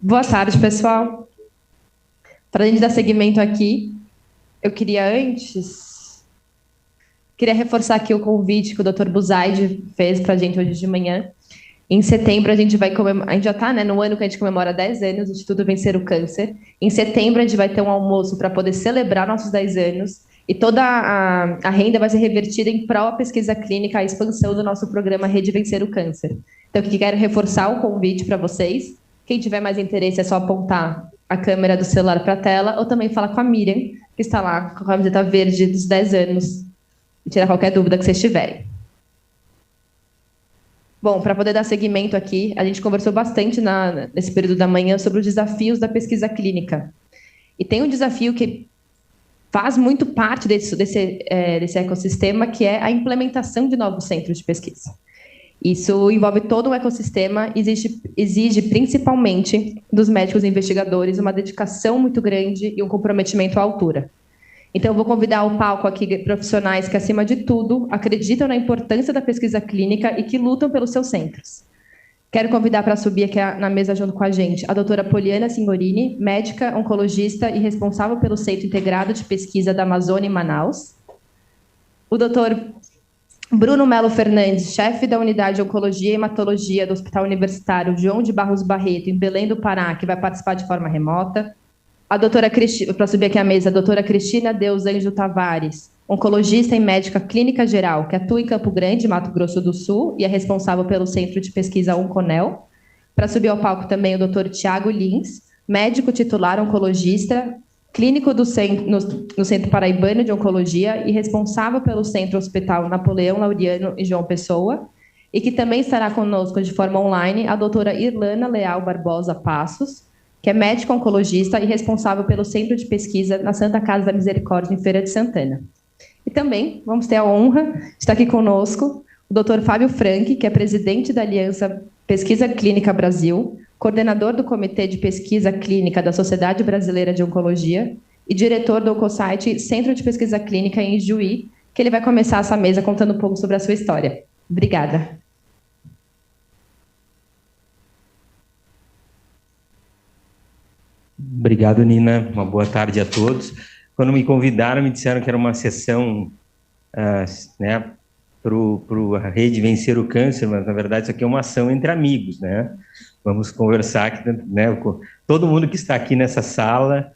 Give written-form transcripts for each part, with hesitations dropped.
Boa tarde, pessoal. Para a gente dar seguimento aqui, eu queria reforçar aqui o convite que o Dr. Buzaide fez para a gente hoje de manhã. Em setembro, a gente vai comemorar, a gente já está, né, no ano que a gente comemora 10 anos do Instituto Vencer o Câncer. Em setembro, a gente vai ter um almoço para poder celebrar nossos 10 anos e toda a renda vai ser revertida em prol da pesquisa clínica, a expansão do nosso programa Rede Vencer o Câncer. Então, aqui quero reforçar o convite para vocês. Quem tiver mais interesse é só apontar a câmera do celular para a tela ou também falar com a Miriam, que está lá com a camiseta verde dos 10 anos, e tirar qualquer dúvida que vocês tiverem. Bom, para poder dar seguimento aqui, a gente conversou bastante nesse período da manhã sobre os desafios da pesquisa clínica. E tem um desafio que faz muito parte desse ecossistema, que é a implementação de novos centros de pesquisa. Isso envolve todo um ecossistema, exige principalmente dos médicos investigadores uma dedicação muito grande e um comprometimento à altura. Então, eu vou convidar ao palco aqui profissionais que, acima de tudo, acreditam na importância da pesquisa clínica e que lutam pelos seus centros. Quero convidar para subir aqui na mesa junto com a gente a doutora Poliana Signorini, médica, oncologista e responsável pelo Centro Integrado de Pesquisa da Amazônia em Manaus. O doutor Bruno Melo Fernandes, chefe da Unidade de Oncologia e Hematologia do Hospital Universitário João de Barros Barreto, em Belém do Pará, que vai participar de forma remota. A doutora Cristina, para subir aqui à mesa, a doutora Cristina Deus Anjo Tavares, oncologista e médica clínica geral, que atua em Campo Grande, Mato Grosso do Sul, e é responsável pelo Centro de Pesquisa Onconel. Para subir ao palco também o doutor Tiago Lins, médico titular oncologista, clínico no Centro Paraibano de Oncologia e responsável pelo Centro Hospital Napoleão Laureano e João Pessoa, e que também estará conosco de forma online a doutora Irlana Leal Barbosa Passos, que é médico oncologista e responsável pelo Centro de Pesquisa na Santa Casa da Misericórdia, em Feira de Santana. E também vamos ter a honra de estar aqui conosco o Dr. Fábio Franck, que é presidente da Aliança Pesquisa Clínica Brasil, coordenador do Comitê de Pesquisa Clínica da Sociedade Brasileira de Oncologia e diretor do Oncosite Centro de Pesquisa Clínica em Juí, que ele vai começar essa mesa contando um pouco sobre a sua história. Obrigada. Obrigado, Nina. Uma boa tarde a todos. Quando me convidaram, me disseram que era uma sessão né, para a Rede Vencer o Câncer, mas, na verdade, isso aqui é uma ação entre amigos, né? Vamos conversar, né, todo mundo que está aqui nessa sala,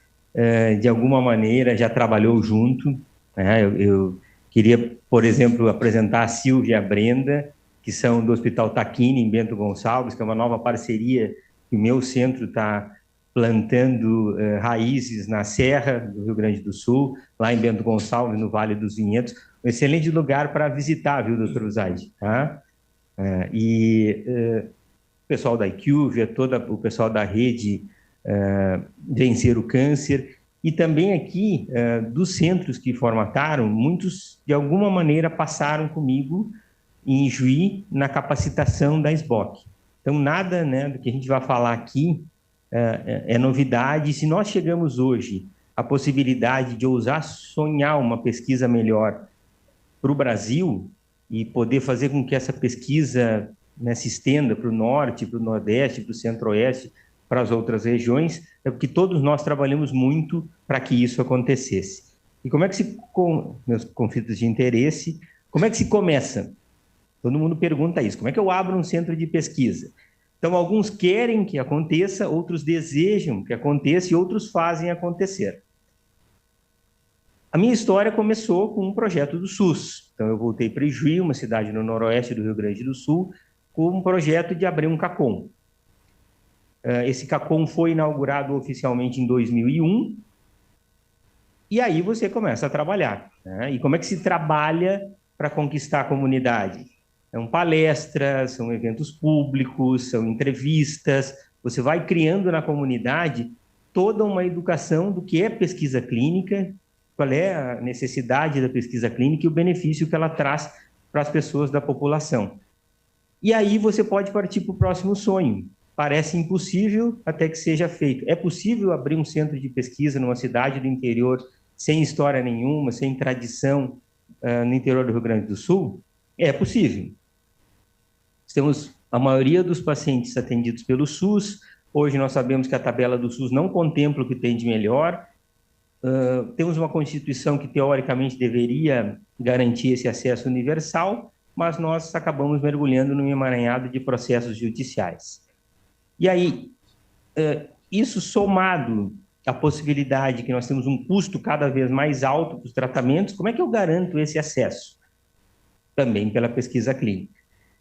de alguma maneira, já trabalhou junto, né? Eu queria, por exemplo, apresentar a Silvia e a Brenda, que são do Hospital Taquini, em Bento Gonçalves, que é uma nova parceria que o meu centro está plantando raízes na Serra do Rio Grande do Sul, lá em Bento Gonçalves, no Vale dos Vinhedos. Um excelente lugar para visitar, viu, doutor Uzaide? Tá? O pessoal da IQVIA, todo o pessoal da rede Vencer o Câncer, e também aqui, dos centros que formataram, muitos, de alguma maneira, passaram comigo em Juí, na capacitação da SBOC. Então, nada, né, do que a gente vai falar aqui é novidade. Se nós chegamos hoje à possibilidade de ousar sonhar uma pesquisa melhor para o Brasil e poder fazer com que essa pesquisa, né, se estenda para o norte, para o nordeste, para o centro-oeste, para as outras regiões, é porque todos nós trabalhamos muito para que isso acontecesse. E como é que meus conflitos de interesse, como é que se começa? Todo mundo pergunta isso. Como é que eu abro um centro de pesquisa? Então, alguns querem que aconteça, outros desejam que aconteça e outros fazem acontecer. A minha história começou com um projeto do SUS. Então, eu voltei para Ijuí, uma cidade no noroeste do Rio Grande do Sul, com um projeto de abrir um CACOM. Esse CACOM foi inaugurado oficialmente em 2001, e aí você começa a trabalhar, né? E como é que se trabalha para conquistar a comunidade? São palestras, são eventos públicos, são entrevistas. Você vai criando na comunidade toda uma educação do que é pesquisa clínica, qual é a necessidade da pesquisa clínica e o benefício que ela traz para as pessoas da população. E aí você pode partir para o próximo sonho. Parece impossível até que seja feito. É possível abrir um centro de pesquisa numa cidade do interior sem história nenhuma, sem tradição no interior do Rio Grande do Sul? É possível. Temos a maioria dos pacientes atendidos pelo SUS, Hoje nós sabemos que a tabela do SUS não contempla o que tem de melhor. Temos uma Constituição que, teoricamente, deveria garantir esse acesso universal, mas nós acabamos mergulhando num emaranhado de processos judiciais. E aí, isso somado à possibilidade que nós temos um custo cada vez mais alto para os tratamentos, como é que eu garanto esse acesso? Também pela pesquisa clínica.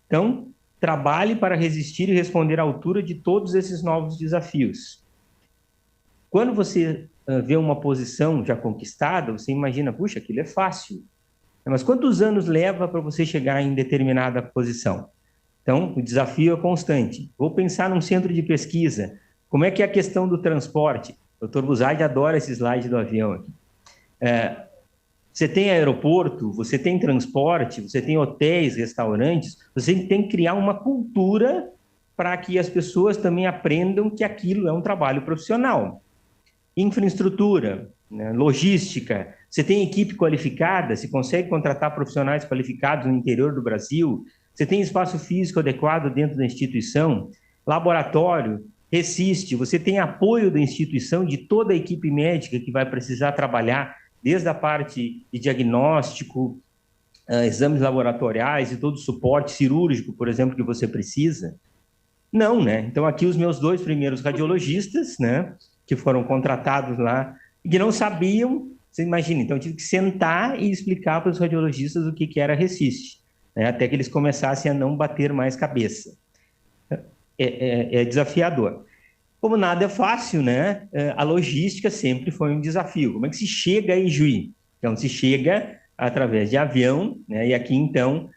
Então, trabalhe para resistir e responder à altura de todos esses novos desafios. Quando você vê uma posição já conquistada, você imagina, puxa, aquilo é fácil. Mas quantos anos leva para você chegar em determinada posição? Então, o desafio é constante. Vou pensar num centro de pesquisa. Como é que é a questão do transporte? O Dr. Buzaide adora esse slide do avião aqui. Você tem aeroporto, você tem transporte, você tem hotéis, restaurantes, você tem que criar uma cultura para que as pessoas também aprendam que aquilo é um trabalho profissional. Infraestrutura, né, logística, você tem equipe qualificada, você consegue contratar profissionais qualificados no interior do Brasil, você tem espaço físico adequado dentro da instituição, laboratório, Resiste, você tem apoio da instituição, de toda a equipe médica que vai precisar trabalhar, desde a parte de diagnóstico, exames laboratoriais e todo o suporte cirúrgico, por exemplo, que você precisa? Não, né? Então, aqui os meus 2 primeiros radiologistas, né, que foram contratados lá, e que não sabiam, você imagina, então eu tive que sentar e explicar para os radiologistas o que era Resiste, né, até que eles começassem a não bater mais cabeça. É desafiador. Como nada é fácil, né? A logística sempre foi um desafio. Como é que se chega em Juí? Então, se chega através de avião, né? E aqui, então,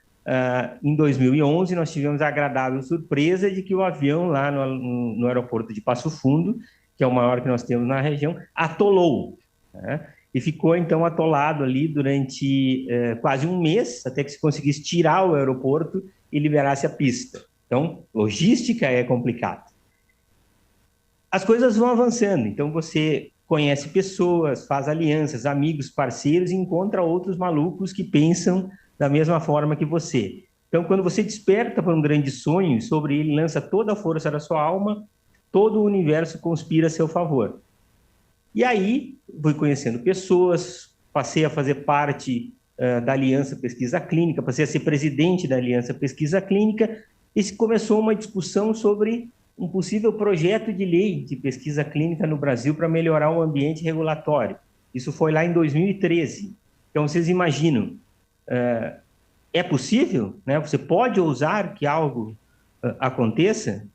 em 2011, nós tivemos a agradável surpresa de que o avião lá no aeroporto de Passo Fundo, que é o maior que nós temos na região, atolou, né? E ficou, então, atolado ali durante quase um mês, até que se conseguisse tirar o aeroporto e liberasse a pista. Então, logística é complicado. As coisas vão avançando, então você conhece pessoas, faz alianças, amigos, parceiros e encontra outros malucos que pensam da mesma forma que você. Então, quando você desperta para um grande sonho e sobre ele lança toda a força da sua alma, todo o universo conspira a seu favor. E aí, fui conhecendo pessoas, passei a fazer parte da Aliança Pesquisa Clínica, passei a ser presidente da Aliança Pesquisa Clínica, e começou uma discussão sobre um possível projeto de lei de pesquisa clínica no Brasil para melhorar o ambiente regulatório. Isso foi lá em 2013. Então, vocês imaginam, é possível? Né? Você pode ousar que algo aconteça?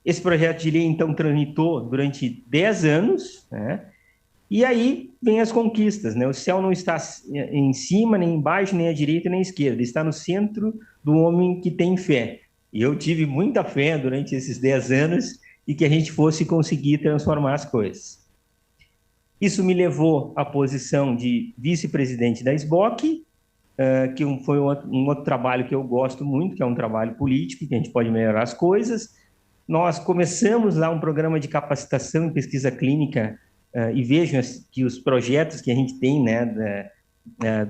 Esse projeto de lei, então, tramitou durante 10 anos, né? E aí vem as conquistas, né? O céu não está em cima, nem embaixo, nem à direita, nem à esquerda. Está no centro do homem que tem fé. E eu tive muita fé durante esses 10 anos e que a gente fosse conseguir transformar as coisas. Isso me levou à posição de vice-presidente da SBOC, que foi um outro trabalho que eu gosto muito, que é um trabalho político, que a gente pode melhorar as coisas. Nós começamos lá um programa de capacitação em pesquisa clínica, e vejam que os projetos que a gente tem, né,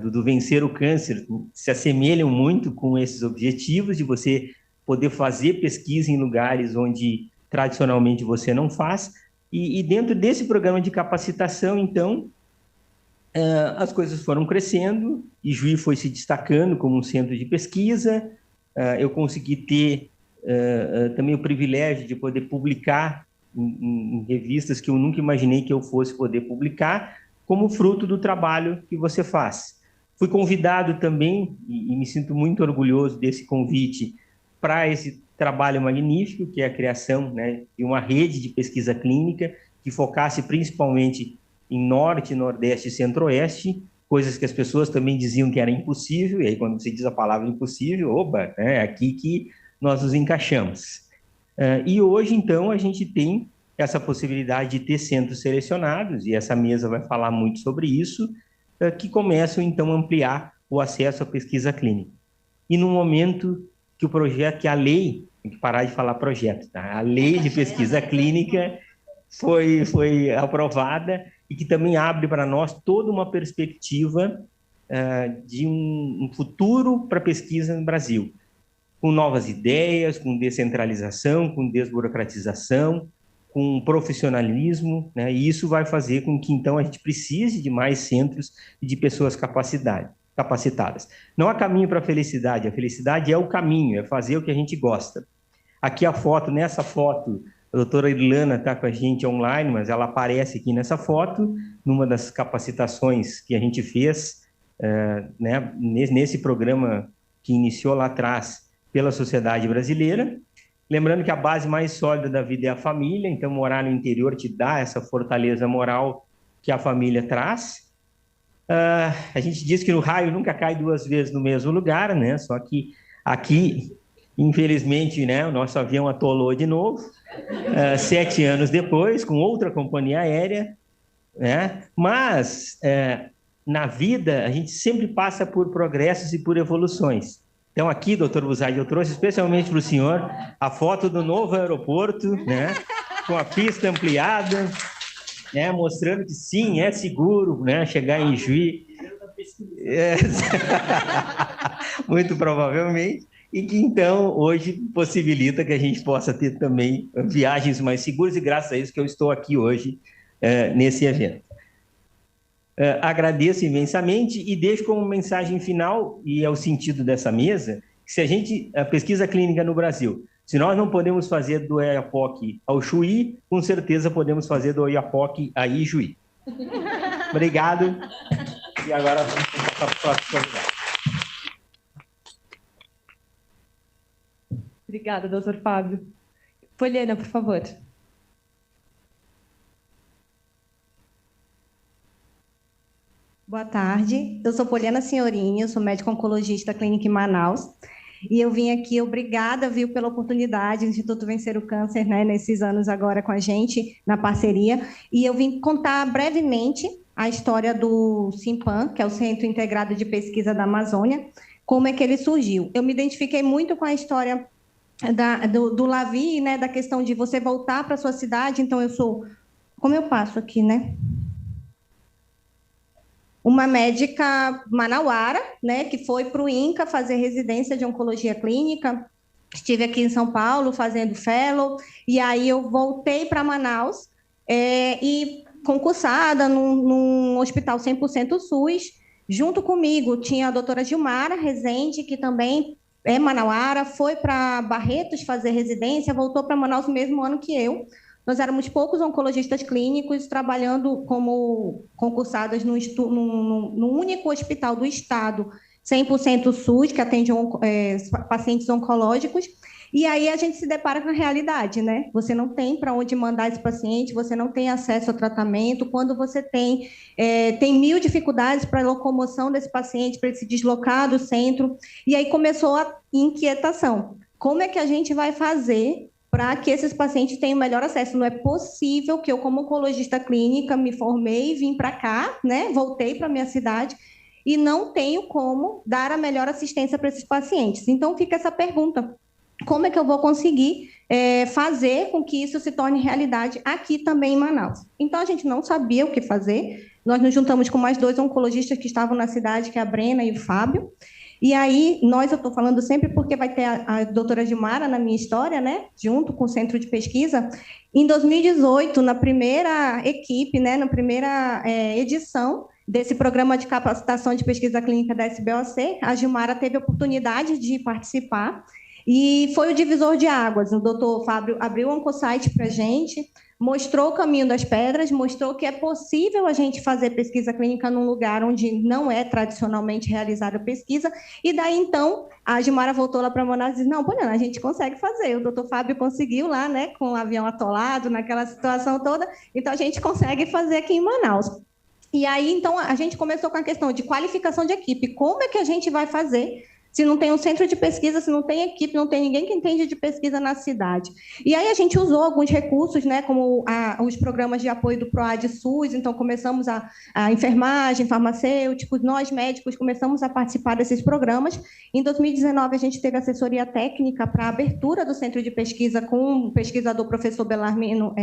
do Vencer o Câncer, se assemelham muito com esses objetivos de você poder fazer pesquisa em lugares onde tradicionalmente você não faz, e dentro desse programa de capacitação, então, as coisas foram crescendo, e Juí foi se destacando como um centro de pesquisa. Eu consegui ter também o privilégio de poder publicar em revistas que eu nunca imaginei que eu fosse poder publicar, como fruto do trabalho que você faz. Fui convidado também, e me sinto muito orgulhoso desse convite, para esse trabalho magnífico, que é a criação, né, de uma rede de pesquisa clínica que focasse principalmente em Norte, Nordeste e Centro-Oeste, coisas que as pessoas também diziam que era impossível, e aí quando você diz a palavra impossível, opa, é aqui que nós nos encaixamos. E hoje, então, a gente tem essa possibilidade de ter centros selecionados, e essa mesa vai falar muito sobre isso, que começam, então, a ampliar o acesso à pesquisa clínica. E no momento que o projeto, que a lei, tem que parar de falar projeto, tá? A lei de pesquisa clínica foi aprovada e que também abre para nós toda uma perspectiva de um futuro para a pesquisa no Brasil. com novas ideias, com descentralização, com desburocratização, com profissionalismo, né? E isso vai fazer com que, então, a gente precise de mais centros e de pessoas capacitadas. Não há caminho para a felicidade é o caminho, é fazer o que a gente gosta. Aqui a foto, nessa foto, a doutora Irlana está com a gente online, mas ela aparece aqui nessa foto, numa das capacitações que a gente fez, né, nesse programa que iniciou lá atrás pela sociedade brasileira. Lembrando que a base mais sólida da vida é a família, então morar no interior te dá essa fortaleza moral que a família traz. A gente diz que o raio nunca cai duas vezes no mesmo lugar, né? Só que aqui, infelizmente, né, o nosso avião atolou de novo, 7 anos depois, com outra companhia aérea, né? Mas na vida a gente sempre passa por progressos e por evoluções. Então, aqui, doutor Bussardi, eu trouxe especialmente para o senhor a foto do novo aeroporto, né, com a pista ampliada, né, mostrando que sim, é seguro, né, chegar em Juí. Muito provavelmente. E que, então, hoje possibilita que a gente possa ter também viagens mais seguras, e graças a isso que eu estou aqui hoje nesse evento. Agradeço imensamente e deixo como mensagem final, e é o sentido dessa mesa, que se a pesquisa clínica no Brasil, se nós não podemos fazer do Oiapoque ao Chuí, com certeza podemos fazer do Oiapoque a Ijuí. Obrigado. E agora vamos passar para o próximo convidado. Obrigada, doutor Fábio. Poliana, por favor. Boa tarde, eu sou Poliana Senhorinha, eu sou médica oncologista clínica em Manaus, e eu vim aqui, obrigada, viu, pela oportunidade, o Instituto Vencer o Câncer, né, nesses anos agora com a gente, na parceria, e eu vim contar brevemente a história do CIMPAM, que é o Centro Integrado de Pesquisa da Amazônia, como é que ele surgiu. Eu me identifiquei muito com a história do Lavi, né, da questão de você voltar para a sua cidade, então eu sou, como eu passo aqui, né? Uma médica manauara, né, que foi para o INCA fazer residência de oncologia clínica. Estive aqui em São Paulo fazendo fellow, e aí eu voltei para Manaus e concursada num hospital 100% SUS. Junto comigo tinha a doutora Gilmara Rezende, que também é manauara, foi para Barretos fazer residência, voltou para Manaus no mesmo ano que eu. Nós éramos poucos oncologistas clínicos trabalhando como concursadas no único hospital do estado, 100% SUS, que atende pacientes oncológicos. E aí a gente se depara com a realidade, né? Você não tem para onde mandar esse paciente, você não tem acesso ao tratamento. Quando você tem 1000 dificuldades para a locomoção desse paciente, para ele se deslocar do centro. E aí começou a inquietação. Como é que a gente vai fazer para que esses pacientes tenham melhor acesso? Não é possível que eu, como oncologista clínica, me formei, vim para cá, né? Voltei para a minha cidade e não tenho como dar a melhor assistência para esses pacientes. Então, fica essa pergunta: como é que eu vou conseguir fazer com que isso se torne realidade aqui também em Manaus? Então, a gente não sabia o que fazer. Nós nos juntamos com mais 2 oncologistas que estavam na cidade, que é a Brena e o Fábio. E aí, eu estou falando sempre porque vai ter a doutora Gilmara na minha história, né, junto com o centro de pesquisa. Em 2018, na primeira equipe, né, na primeira edição desse programa de capacitação de pesquisa clínica da SBOC, a Gilmara teve a oportunidade de participar e foi o divisor de águas. O doutor Fábio abriu um OncoSite para a gente, mostrou o caminho das pedras, mostrou que é possível a gente fazer pesquisa clínica num lugar onde não é tradicionalmente realizada pesquisa, e daí, então, a Gilmara voltou lá para Manaus e disse: não, Poliana, a gente consegue fazer. O doutor Fábio conseguiu lá, né, com o avião atolado, naquela situação toda, então a gente consegue fazer aqui em Manaus. E aí, então, a gente começou com a questão de qualificação de equipe. Como é que a gente vai fazer se não tem um centro de pesquisa, se não tem equipe, não tem ninguém que entende de pesquisa na cidade? E aí a gente usou alguns recursos, né, como os programas de apoio do PROAD SUS. Então começamos a enfermagem, farmacêuticos, nós médicos começamos a participar desses programas. Em 2019 a gente teve assessoria técnica para a abertura do centro de pesquisa com o pesquisador professor Bellarmino,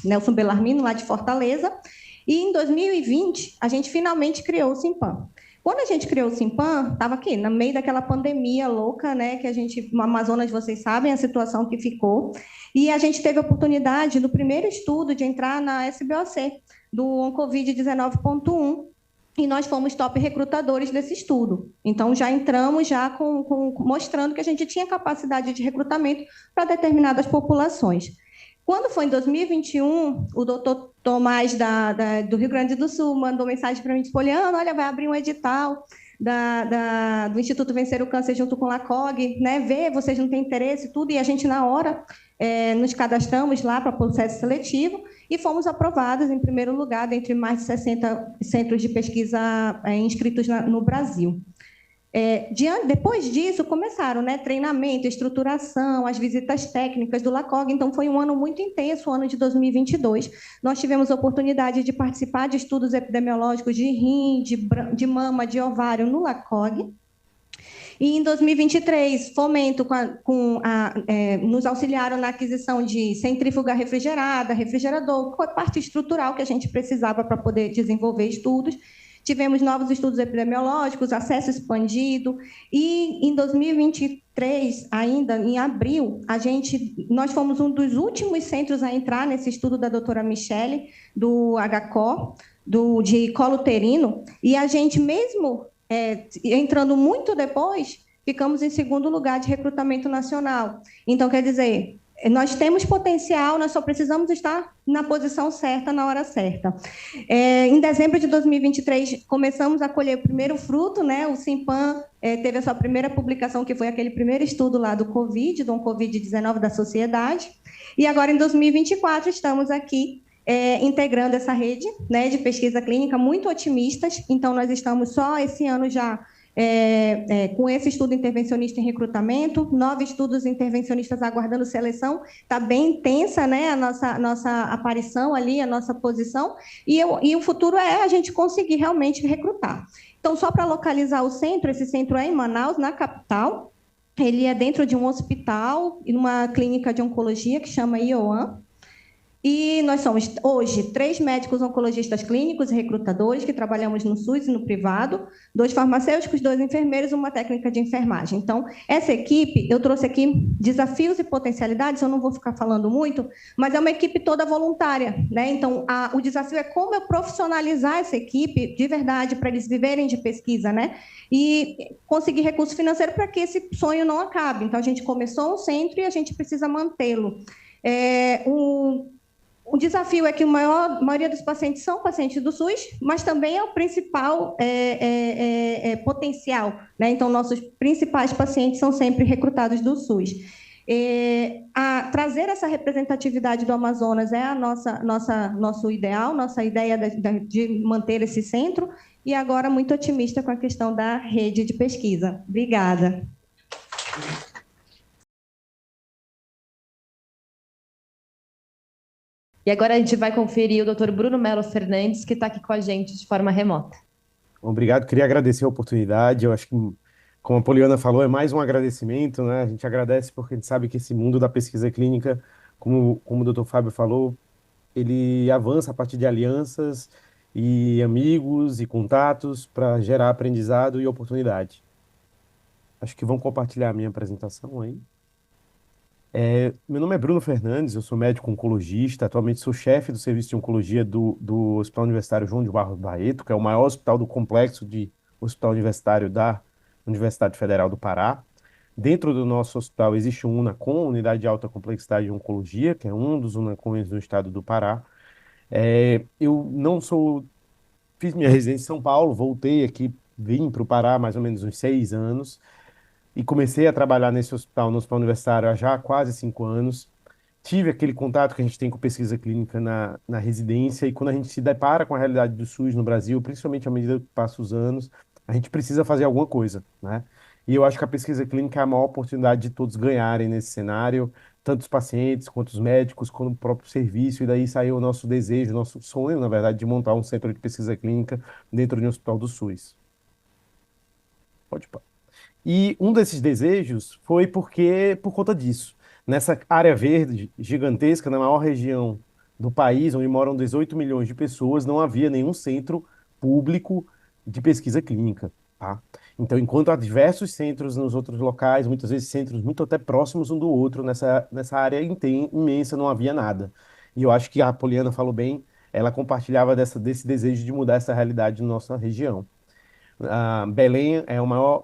Nelson Bellarmino, lá de Fortaleza. E em 2020 a gente finalmente criou o CIMPAM. Quando a gente criou o Simpan, estava aqui, no meio daquela pandemia louca, né, que a gente, no Amazonas, vocês sabem a situação que ficou, e a gente teve a oportunidade, no primeiro estudo, de entrar na SBOC, do Oncovid 19.1, e nós fomos top recrutadores desse estudo. Então, já entramos já mostrando que a gente tinha capacidade de recrutamento para determinadas populações. Quando foi em 2021, o doutor Tomás do Rio Grande do Sul mandou mensagem para mim, Poliana, olha, vai abrir um edital do Instituto Vencer o Câncer junto com a LACOG, né? Vê, vocês não têm interesse, tudo, e a gente, na hora, nos cadastramos lá para o processo seletivo e fomos aprovados em primeiro lugar, dentre mais de 60 centros de pesquisa inscritos no Brasil. Depois disso, começaram, né, treinamento, estruturação, as visitas técnicas do LACOG, então foi um ano muito intenso, o ano de 2022. Nós tivemos a oportunidade de participar de estudos epidemiológicos de rim, de mama, de ovário no LACOG. E em 2023, Fomento nos auxiliaram na aquisição de centrífuga refrigerada, refrigerador, parte estrutural que a gente precisava para poder desenvolver estudos. Tivemos novos estudos epidemiológicos, acesso expandido, e em 2023, ainda em abril, nós fomos um dos últimos centros a entrar nesse estudo da doutora Michele, do HCO, de colo uterino, e a gente mesmo entrando muito depois, ficamos em segundo lugar de recrutamento nacional. Então, quer dizer, nós temos potencial, nós só precisamos estar na posição certa, na hora certa. Em dezembro de 2023, começamos a colher o primeiro fruto, né? O Simpan teve a sua primeira publicação, que foi aquele primeiro estudo lá do Covid, do Covid-19 da sociedade. E agora, em 2024, estamos aqui integrando essa rede, né, de pesquisa clínica, muito otimistas. Então, nós estamos só esse ano já com esse estudo intervencionista em recrutamento, 9 estudos intervencionistas aguardando seleção, está bem intensa, né, a nossa aparição ali, a nossa posição, e o futuro é a gente conseguir realmente recrutar. Então, só para localizar o centro, esse centro é em Manaus, na capital, ele é dentro de um hospital, e numa clínica de oncologia que chama IOAN. E nós somos, hoje, 3 médicos oncologistas clínicos e recrutadores que trabalhamos no SUS e no privado, 2 farmacêuticos, 2 enfermeiros e uma técnica de enfermagem. Então, essa equipe, eu trouxe aqui desafios e potencialidades, eu não vou ficar falando muito, mas é uma equipe toda voluntária, né? Então, o desafio é como eu profissionalizar essa equipe de verdade, para eles viverem de pesquisa, né? E conseguir recurso financeiro para que esse sonho não acabe. Então, a gente começou um centro e a gente precisa mantê-lo. O desafio é que a maioria dos pacientes são pacientes do SUS, mas também é o principal potencial, né? Então, nossos principais pacientes são sempre recrutados do SUS. Trazer essa representatividade do Amazonas é nosso ideal, nossa ideia de manter esse centro, e agora muito otimista com a questão da rede de pesquisa. Obrigada. E agora a gente vai conferir o doutor Bruno Melo Fernandes, que está aqui com a gente de forma remota. Obrigado, queria agradecer a oportunidade. Eu acho que, como a Poliana falou, é mais um agradecimento, né? A gente agradece porque a gente sabe que esse mundo da pesquisa clínica, como o doutor Fábio falou, ele avança a partir de alianças e amigos e contatos para gerar aprendizado e oportunidade. Acho que vão compartilhar a minha apresentação aí. Meu nome é Bruno Fernandes, eu sou médico oncologista, atualmente sou chefe do serviço de oncologia do Hospital Universitário João de Barros Barreto, que é o maior hospital do complexo de hospital universitário da Universidade Federal do Pará. Dentro do nosso hospital existe um UNACOM, Unidade de Alta Complexidade de Oncologia, que é um dos UNACOMs do estado do Pará. Eu não sou... Fiz minha residência em São Paulo, voltei aqui, vim para o Pará há mais ou menos uns 6 anos, e comecei a trabalhar nesse hospital, no hospital universitário, há já quase 5 anos. Tive aquele contato que a gente tem com pesquisa clínica na residência, e quando a gente se depara com a realidade do SUS no Brasil, principalmente à medida que passam os anos, a gente precisa fazer alguma coisa, né? E eu acho que a pesquisa clínica é a maior oportunidade de todos ganharem nesse cenário, tanto os pacientes, quanto os médicos, quanto o próprio serviço, e daí saiu o nosso desejo, nosso sonho, na verdade, de montar um centro de pesquisa clínica dentro de um hospital do SUS. Pode parar. E um desses desejos foi por conta disso. Nessa área verde gigantesca, na maior região do país, onde moram 18 milhões de pessoas, não havia nenhum centro público de pesquisa clínica, tá? Então, enquanto há diversos centros nos outros locais, muitas vezes centros muito até próximos um do outro, nessa área imensa não havia nada. E eu acho que a Poliana falou bem, ela compartilhava desse desejo de mudar essa realidade na nossa região. Belém é uma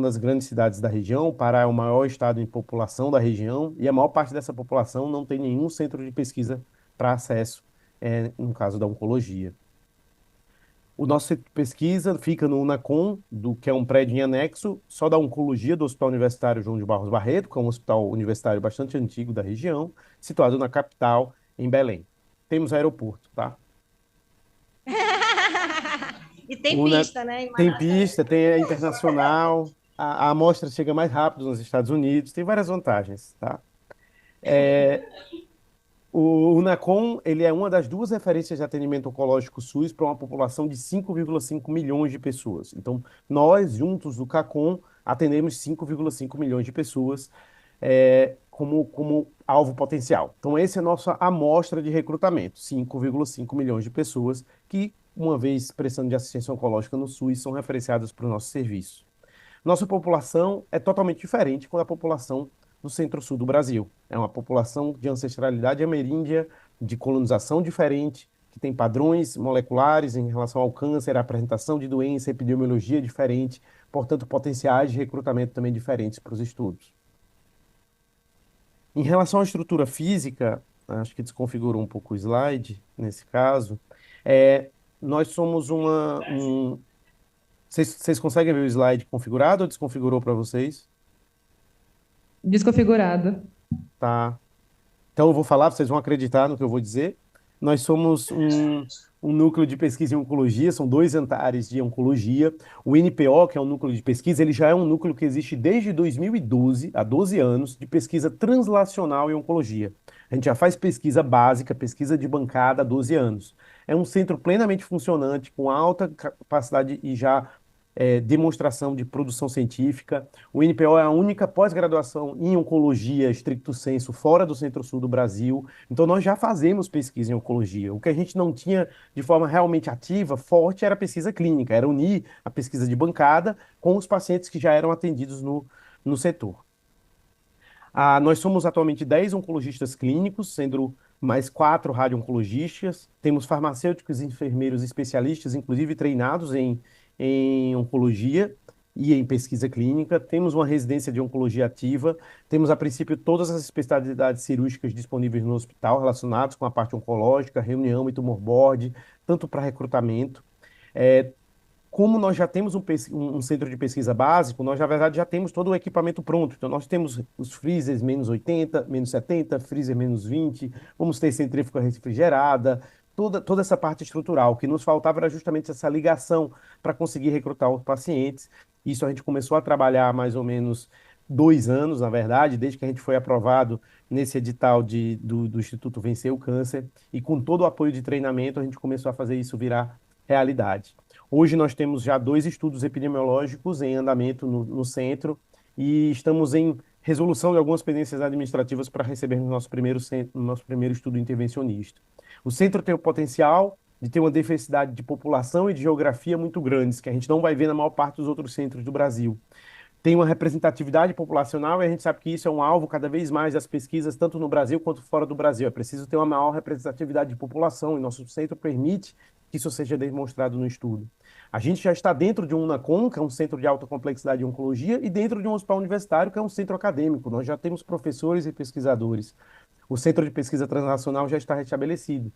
das grandes cidades da região, o Pará é o maior estado em população da região, e a maior parte dessa população não tem nenhum centro de pesquisa para acesso, no caso da oncologia. O nosso centro de pesquisa fica no UNACOM, que é um prédio em anexo, só da oncologia do Hospital Universitário João de Barros Barreto, que é um hospital universitário bastante antigo da região, situado na capital, em Belém. Temos aeroporto, tá? E tem pista, né? Tem pista, tem a internacional, a amostra chega mais rápido nos Estados Unidos, tem várias vantagens, tá? O UNACOM, ele é uma das duas referências de atendimento oncológico SUS para uma população de 5,5 milhões de pessoas. Então, nós, juntos do CACOM, atendemos 5,5 milhões de pessoas como alvo potencial. Então, essa é a nossa amostra de recrutamento, 5,5 milhões de pessoas que, uma vez prestando de assistência oncológica no SUS, são referenciadas para o nosso serviço. Nossa população é totalmente diferente da população do centro-sul do Brasil. É uma população de ancestralidade ameríndia, de colonização diferente, que tem padrões moleculares em relação ao câncer, apresentação de doença, epidemiologia diferente, portanto, potenciais de recrutamento também diferentes para os estudos. Em relação à estrutura física, acho que desconfigurou um pouco o slide nesse caso, nós somos Vocês conseguem ver o slide configurado ou desconfigurou para vocês? Desconfigurado. Tá. Então eu vou falar, vocês vão acreditar no que eu vou dizer. Nós somos um núcleo de pesquisa em oncologia, são 2 andares de oncologia. O NPO, que é um núcleo de pesquisa, ele já é um núcleo que existe desde 2012, há 12 anos, de pesquisa translacional em oncologia. A gente já faz pesquisa básica, pesquisa de bancada há 12 anos. É um centro plenamente funcionante, com alta capacidade e já demonstração de produção científica. O NPO é a única pós-graduação em oncologia, stricto sensu, fora do centro-sul do Brasil. Então, nós já fazemos pesquisa em oncologia. O que a gente não tinha de forma realmente ativa, forte, era a pesquisa clínica, era unir a pesquisa de bancada com os pacientes que já eram atendidos no setor. Nós somos atualmente 10 oncologistas clínicos, sendo mais 4 radio-oncologistas. Temos farmacêuticos e enfermeiros especialistas, inclusive treinados em oncologia e em pesquisa clínica. Temos uma residência de oncologia ativa. Temos, a princípio, todas as especialidades cirúrgicas disponíveis no hospital relacionadas com a parte oncológica, reunião e tumor board, tanto para recrutamento. Como nós já temos um centro de pesquisa básico, nós, na verdade, já temos todo o equipamento pronto. Então, nós temos os freezers menos 80, menos 70, freezer menos 20, vamos ter centrífuga refrigerada, toda essa parte estrutural. O que nos faltava era justamente essa ligação para conseguir recrutar os pacientes. Isso a gente começou a trabalhar há mais ou menos 2 anos, na verdade, desde que a gente foi aprovado nesse edital do Instituto Vencer o Câncer. E com todo o apoio de treinamento, a gente começou a fazer isso virar realidade. Hoje nós temos já 2 estudos epidemiológicos em andamento no centro e estamos em resolução de algumas pendências administrativas para recebermos nosso primeiro estudo intervencionista. O centro tem o potencial de ter uma diversidade de população e de geografia muito grandes, que a gente não vai ver na maior parte dos outros centros do Brasil. Tem uma representatividade populacional e a gente sabe que isso é um alvo cada vez mais das pesquisas, tanto no Brasil quanto fora do Brasil. É preciso ter uma maior representatividade de população e nosso centro permite que isso seja demonstrado no estudo. A gente já está dentro de um UNACOM, que é um centro de alta complexidade de oncologia, e dentro de um hospital universitário, que é um centro acadêmico. Nós já temos professores e pesquisadores. O centro de pesquisa transnacional já está restabelecido.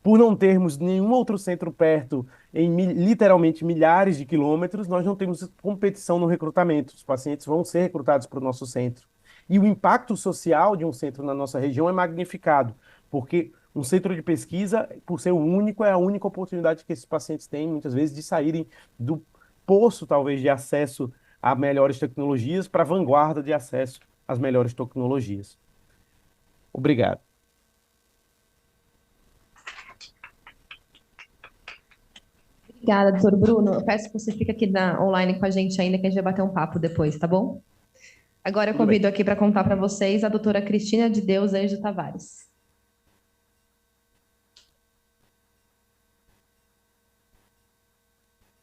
Por não termos nenhum outro centro perto, literalmente milhares de quilômetros, nós não temos competição no recrutamento. Os pacientes vão ser recrutados para o nosso centro. E o impacto social de um centro na nossa região é magnificado, porque um centro de pesquisa, por ser o único, é a única oportunidade que esses pacientes têm, muitas vezes, de saírem do poço, talvez, de acesso a melhores tecnologias para a vanguarda de acesso às melhores tecnologias. Obrigado. Obrigada, doutor Bruno. Eu peço que você fique aqui online com a gente ainda, que a gente vai bater um papo depois, tá bom? Agora eu convido aqui para contar para vocês a doutora Cristina de Deus Anjo Tavares.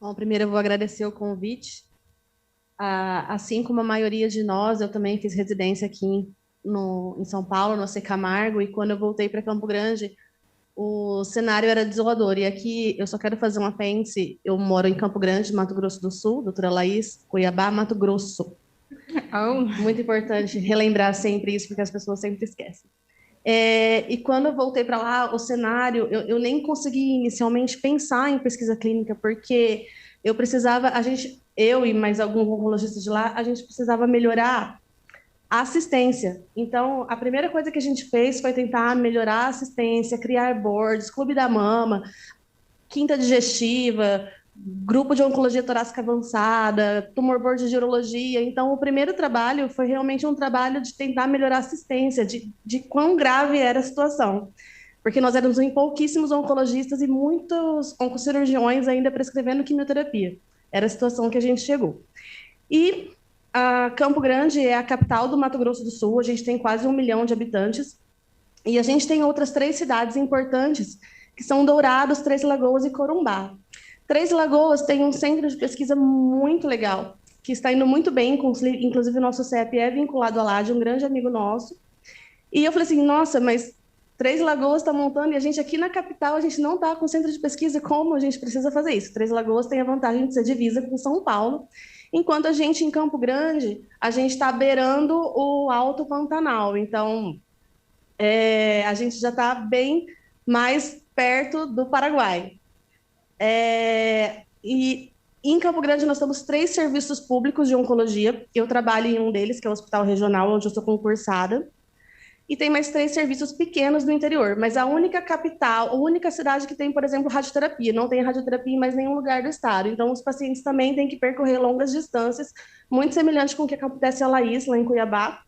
Bom, primeiro eu vou agradecer o convite. Assim como a maioria de nós, eu também fiz residência aqui em São Paulo, no AC Camargo, e quando eu voltei para Campo Grande, o cenário era desolador. E aqui eu só quero fazer um apêndice. Eu moro em Campo Grande, Mato Grosso do Sul, doutora Laís, Cuiabá, Mato Grosso. Muito importante relembrar sempre isso, porque as pessoas sempre esquecem. E quando eu voltei para lá, o cenário, eu nem consegui inicialmente pensar em pesquisa clínica, porque eu precisava, eu e mais alguns oncologistas de lá, a gente precisava melhorar a assistência. Então, a primeira coisa que a gente fez foi tentar melhorar a assistência, criar boards, clube da mama, quinta digestiva, grupo de oncologia torácica avançada, tumor board de urologia. Então, o primeiro trabalho foi realmente um trabalho de tentar melhorar a assistência, de quão grave era a situação. Porque nós éramos em pouquíssimos oncologistas e muitos oncocirurgiões ainda prescrevendo quimioterapia. Era a situação que a gente chegou. E Campo Grande é a capital do Mato Grosso do Sul, a gente tem quase 1 milhão de habitantes, e a gente tem outras 3 cidades importantes, que são Dourados, Três Lagoas e Corumbá. Três Lagoas tem um centro de pesquisa muito legal, que está indo muito bem, inclusive o nosso CEP é vinculado a lá, de um grande amigo nosso. E eu falei assim, nossa, mas Três Lagoas está montando e a gente aqui na capital, a gente não está com centro de pesquisa, como a gente precisa fazer isso? Três Lagoas tem a vantagem de ser divisa com São Paulo, enquanto a gente em Campo Grande, a gente está beirando o Alto Pantanal. Então, a gente já está bem mais perto do Paraguai. E em Campo Grande nós temos 3 serviços públicos de oncologia. Eu trabalho em um deles, que é o Hospital Regional, onde eu sou concursada. E tem mais 3 serviços pequenos no interior. Mas a única capital, a única cidade que tem, por exemplo, radioterapia. Não tem radioterapia em mais nenhum lugar do estado. Então, os pacientes também têm que percorrer longas distâncias, muito semelhante com o que acontece a Laís, lá em Cuiabá.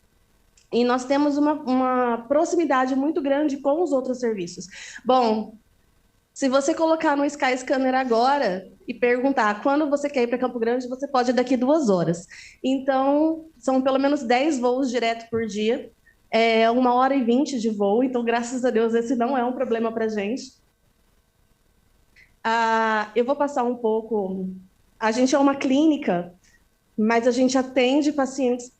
E nós temos uma proximidade muito grande com os outros serviços. Bom, se você colocar no Sky Scanner agora e perguntar quando você quer ir para Campo Grande, você pode ir daqui 2 horas. Então, são pelo menos 10 voos direto por dia, 1h20 de voo. Então, graças a Deus, esse não é um problema para a gente. Eu vou passar um pouco... A gente é uma clínica, mas a gente atende pacientes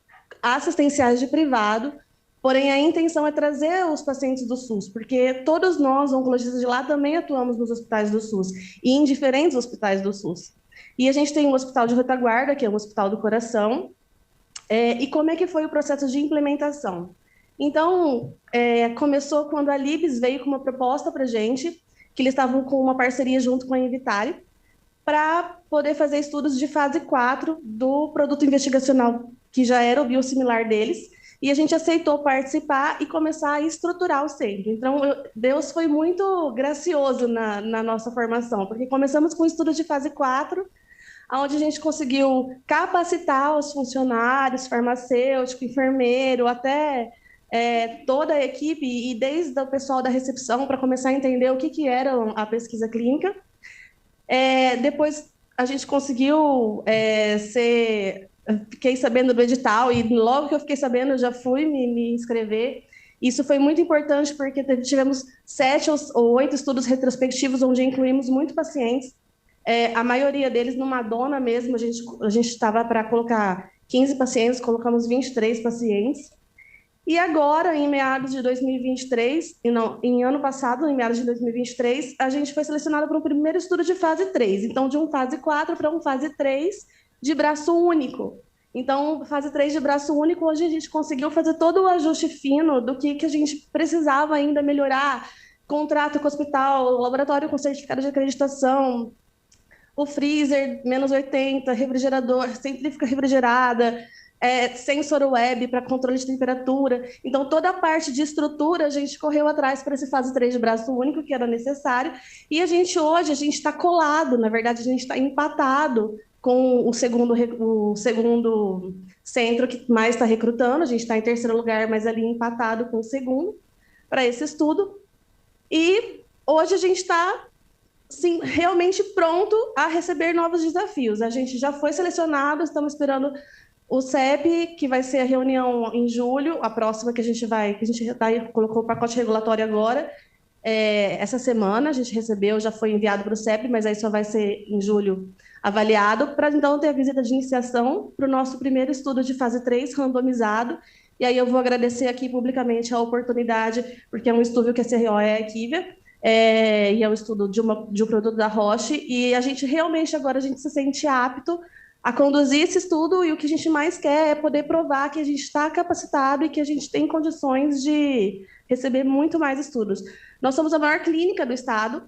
assistenciais de privado, porém a intenção é trazer os pacientes do SUS, porque todos nós, oncologistas de lá, também atuamos nos hospitais do SUS, e em diferentes hospitais do SUS. E a gente tem um hospital de retaguarda, que é um hospital do coração. E como é que foi o processo de implementação? Então, começou quando a Libs veio com uma proposta para a gente, que eles estavam com uma parceria junto com a Invitare, para poder fazer estudos de fase 4 do produto investigacional, que já era o biosimilar deles, e a gente aceitou participar e começar a estruturar o centro. Então, Deus foi muito gracioso na nossa formação, porque começamos com estudos de fase 4, onde a gente conseguiu capacitar os funcionários, farmacêutico, enfermeiro, até toda a equipe, e desde o pessoal da recepção, para começar a entender o que era a pesquisa clínica. Depois, a gente conseguiu fiquei sabendo do edital, e logo que eu fiquei sabendo, eu já fui me inscrever. Isso foi muito importante, porque tivemos 7 ou 8 estudos retrospectivos, onde incluímos muitos pacientes, a maioria deles no Madonna mesmo. A gente estava para colocar 15 pacientes, colocamos 23 pacientes. E agora, em meados de 2023, em ano passado, em meados de 2023, a gente foi selecionado para um primeiro estudo de fase 3. Então, de um fase 4 para um fase 3 de braço único. Então, fase 3 de braço único, hoje a gente conseguiu fazer todo o ajuste fino do que a gente precisava ainda melhorar. Contrato com o hospital, laboratório com certificado de acreditação, o freezer, menos 80, refrigerador, centrífuga refrigerada, sensor web para controle de temperatura. Então, toda a parte de estrutura, a gente correu atrás para esse fase 3 de braço único, que era necessário. E hoje, a gente está colado, na verdade, a gente está empatado com o segundo centro que mais está recrutando. A gente está em 3º lugar, mas ali empatado com o segundo, para esse estudo. E hoje a gente está realmente pronto a receber novos desafios. A gente já foi selecionado, estamos esperando o CEP, que vai ser a reunião em julho, a próxima que a gente colocou o pacote regulatório agora, essa semana a gente recebeu, já foi enviado para o CEP, mas aí só vai ser em julho avaliado, para então ter a visita de iniciação para o nosso primeiro estudo de fase 3 randomizado. E aí eu vou agradecer aqui publicamente a oportunidade, porque é um estudo que a CRO é a Equivia, e é um estudo de um produto da Roche, e a gente realmente agora a gente se sente apto a conduzir esse estudo, e o que a gente mais quer é poder provar que a gente está capacitado e que a gente tem condições de receber muito mais estudos. Nós somos a maior clínica do estado,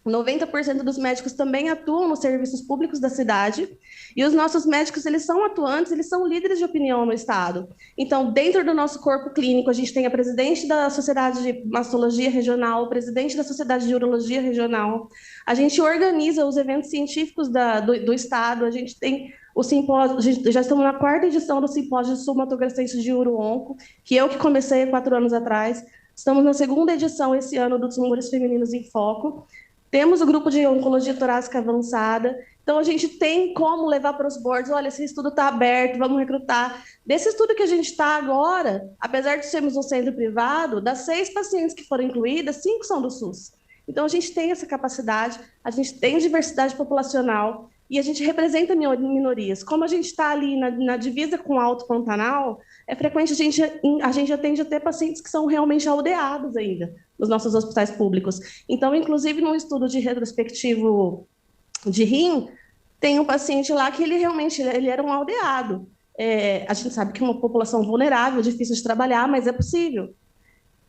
90% dos médicos também atuam nos serviços públicos da cidade, e os nossos médicos, eles são atuantes, eles são líderes de opinião no estado. Então, dentro do nosso corpo clínico, a gente tem a presidente da Sociedade de Mastologia Regional, o presidente da Sociedade de Urologia Regional, a gente organiza os eventos científicos do estado, a gente tem o simpósio, já estamos na 4ª edição do simpósio de sul-mato-grossense de Uro-Onco, que eu que comecei há 4 anos atrás, estamos na 2ª edição esse ano dos Tumores Femininos em Foco, temos o grupo de oncologia torácica avançada, então a gente tem como levar para os boards, olha, esse estudo está aberto, vamos recrutar. Desse estudo que a gente está agora, apesar de sermos um centro privado, das 6 pacientes que foram incluídas, 5 são do SUS. Então a gente tem essa capacidade, a gente tem diversidade populacional e a gente representa minorias. Como a gente está ali na divisa com o Alto Pantanal, é frequente a gente atende até pacientes que são realmente aldeados ainda nos nossos hospitais públicos. Então, inclusive, num estudo de retrospectivo de rim, tem um paciente lá que ele era um aldeado. A gente sabe que é uma população vulnerável, difícil de trabalhar, mas é possível.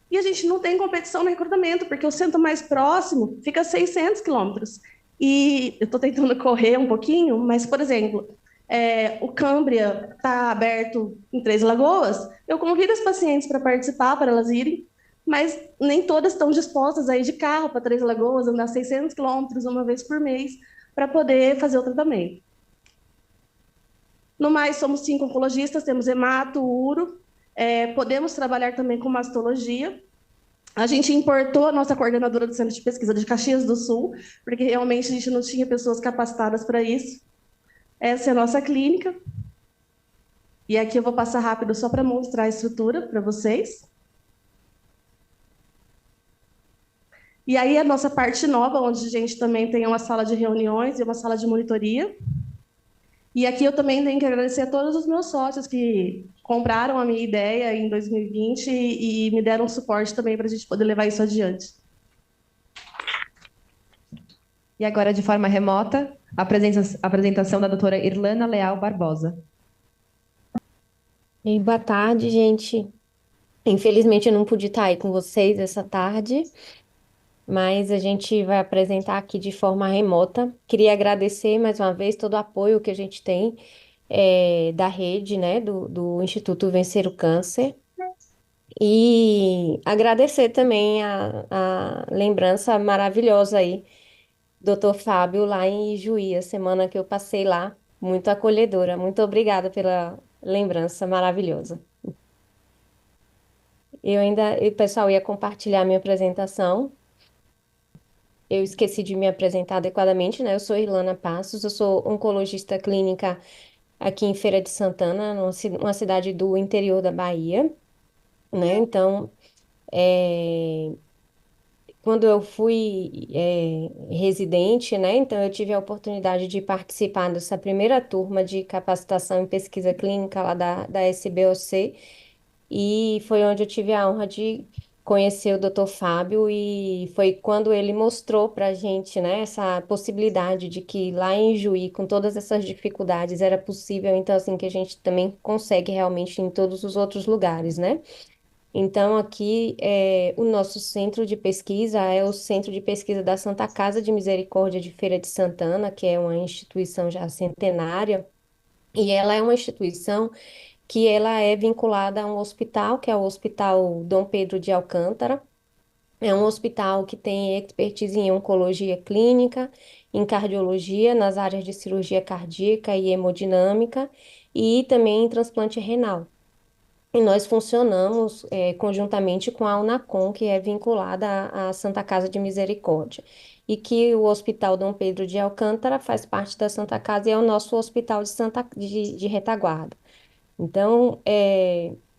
E a gente não tem competição no recrutamento, porque o centro mais próximo fica a 600 quilômetros. E eu estou tentando correr um pouquinho, mas, por exemplo, o Cambria está aberto em Três Lagoas, eu convido as pacientes para participar, para elas irem, mas nem todas estão dispostas a ir de carro para Três Lagoas, andar 600 quilômetros uma vez por mês, para poder fazer o tratamento. No mais, somos 5 oncologistas, temos hemato, uro, podemos trabalhar também com mastologia. A gente importou a nossa coordenadora do Centro de Pesquisa de Caxias do Sul, porque realmente a gente não tinha pessoas capacitadas para isso. Essa é a nossa clínica. E aqui eu vou passar rápido só para mostrar a estrutura para vocês. E aí a nossa parte nova, onde a gente também tem uma sala de reuniões e uma sala de monitoria. E aqui eu também tenho que agradecer a todos os meus sócios que compraram a minha ideia em 2020 e me deram suporte também para a gente poder levar isso adiante. E agora, de forma remota, a apresentação da doutora Irlana Leal Barbosa. E boa tarde, gente. Infelizmente, eu não pude estar aí com vocês essa tarde, mas a gente vai apresentar aqui de forma remota. Queria agradecer mais uma vez todo o apoio que a gente tem da rede, né, do Instituto Vencer o Câncer. E agradecer também a lembrança maravilhosa aí, Dr. Fábio, lá em Ijuí, a semana que eu passei lá, muito acolhedora. Muito obrigada pela lembrança maravilhosa. O pessoal ia compartilhar minha apresentação. Eu esqueci de me apresentar adequadamente, né? Eu sou Irlana Passos, eu sou oncologista clínica aqui em Feira de Santana, uma cidade do interior da Bahia, né? Então, quando eu fui residente, né? Então, eu tive a oportunidade de participar dessa primeira turma de capacitação em pesquisa clínica lá da SBOC, e foi onde eu tive a honra de conhecer o Dr. Fábio, e foi quando ele mostrou para a gente, né, essa possibilidade de que lá em Juí, com todas essas dificuldades, era possível, então, assim, que a gente também consegue realmente em todos os outros lugares, né? Então, aqui, o nosso centro de pesquisa é o Centro de Pesquisa da Santa Casa de Misericórdia de Feira de Santana, que é uma instituição já centenária, e ela é uma instituição que ela é vinculada a um hospital, que é o Hospital Dom Pedro de Alcântara. É um hospital que tem expertise em oncologia clínica, em cardiologia, nas áreas de cirurgia cardíaca e hemodinâmica, e também em transplante renal. E nós funcionamos conjuntamente com a Unacom, que é vinculada à Santa Casa de Misericórdia, e que o Hospital Dom Pedro de Alcântara faz parte da Santa Casa e é o nosso hospital de retaguarda. Então,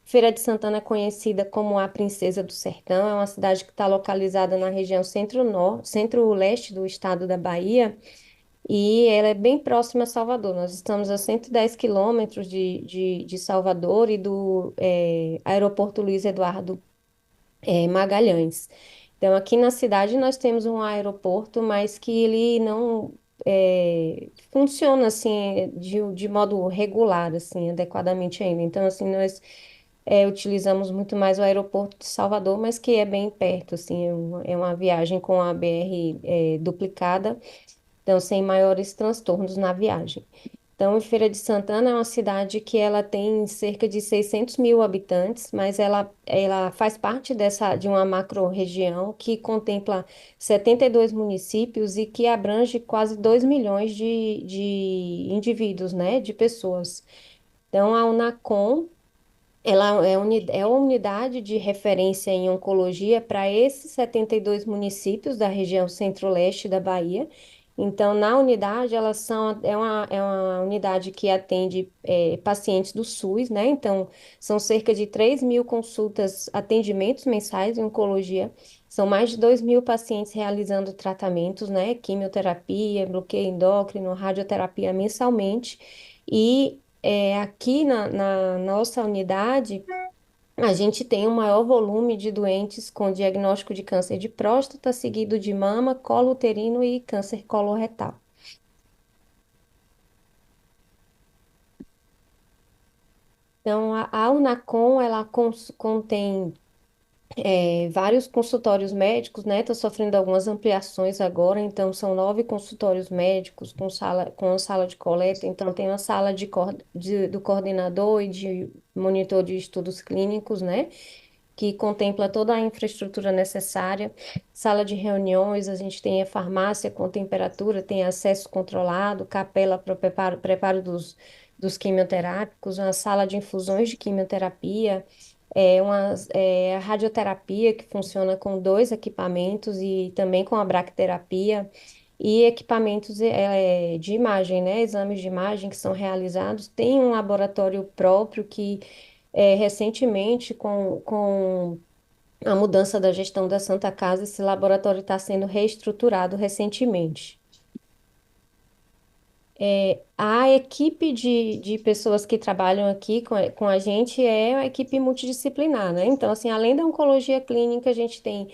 Feira de Santana é conhecida como a Princesa do Sertão, é uma cidade que está localizada na região centro-leste do estado da Bahia, e ela é bem próxima a Salvador. Nós estamos a 110 quilômetros de Salvador e do aeroporto Luiz Eduardo Magalhães. Então, aqui na cidade nós temos um aeroporto, mas que ele não funciona assim de modo regular, assim, adequadamente ainda. Então, assim, nós utilizamos muito mais o aeroporto de Salvador, mas que é bem perto, assim, é uma viagem com a BR duplicada, então sem maiores transtornos na viagem. Então, em Feira de Santana é uma cidade que ela tem cerca de 600 mil habitantes, mas ela faz parte de uma macro-região que contempla 72 municípios e que abrange quase 2 milhões de indivíduos, né, de pessoas. Então, a Unacom, ela é uma unidade de referência em oncologia para esses 72 municípios da região centro-leste da Bahia. Então, na unidade, é uma unidade que atende pacientes do SUS, né? Então, são cerca de 3 mil consultas, atendimentos mensais em oncologia. São mais de 2 mil pacientes realizando tratamentos, né? Quimioterapia, bloqueio endócrino, radioterapia mensalmente. E aqui na nossa unidade, a gente tem o maior volume de doentes com diagnóstico de câncer de próstata, seguido de mama, colo uterino e câncer coloretal. Então, a Unacom, ela contém vários consultórios médicos, né? Está sofrendo algumas ampliações agora, então são 9 consultórios médicos com sala de coleta, então tem uma sala do coordenador e de monitor de estudos clínicos, né? Que contempla toda a infraestrutura necessária, sala de reuniões, a gente tem a farmácia com temperatura, tem acesso controlado, capela para preparo dos quimioterápicos, uma sala de infusões de quimioterapia, a radioterapia, que funciona com 2 equipamentos e também com a braquiterapia, e equipamentos de imagem, né? Exames de imagem que são realizados. Tem um laboratório próprio que, recentemente, com a mudança da gestão da Santa Casa, esse laboratório está sendo reestruturado recentemente. A equipe de pessoas que trabalham aqui com a gente é uma equipe multidisciplinar, né? Então, assim, além da oncologia clínica, a gente tem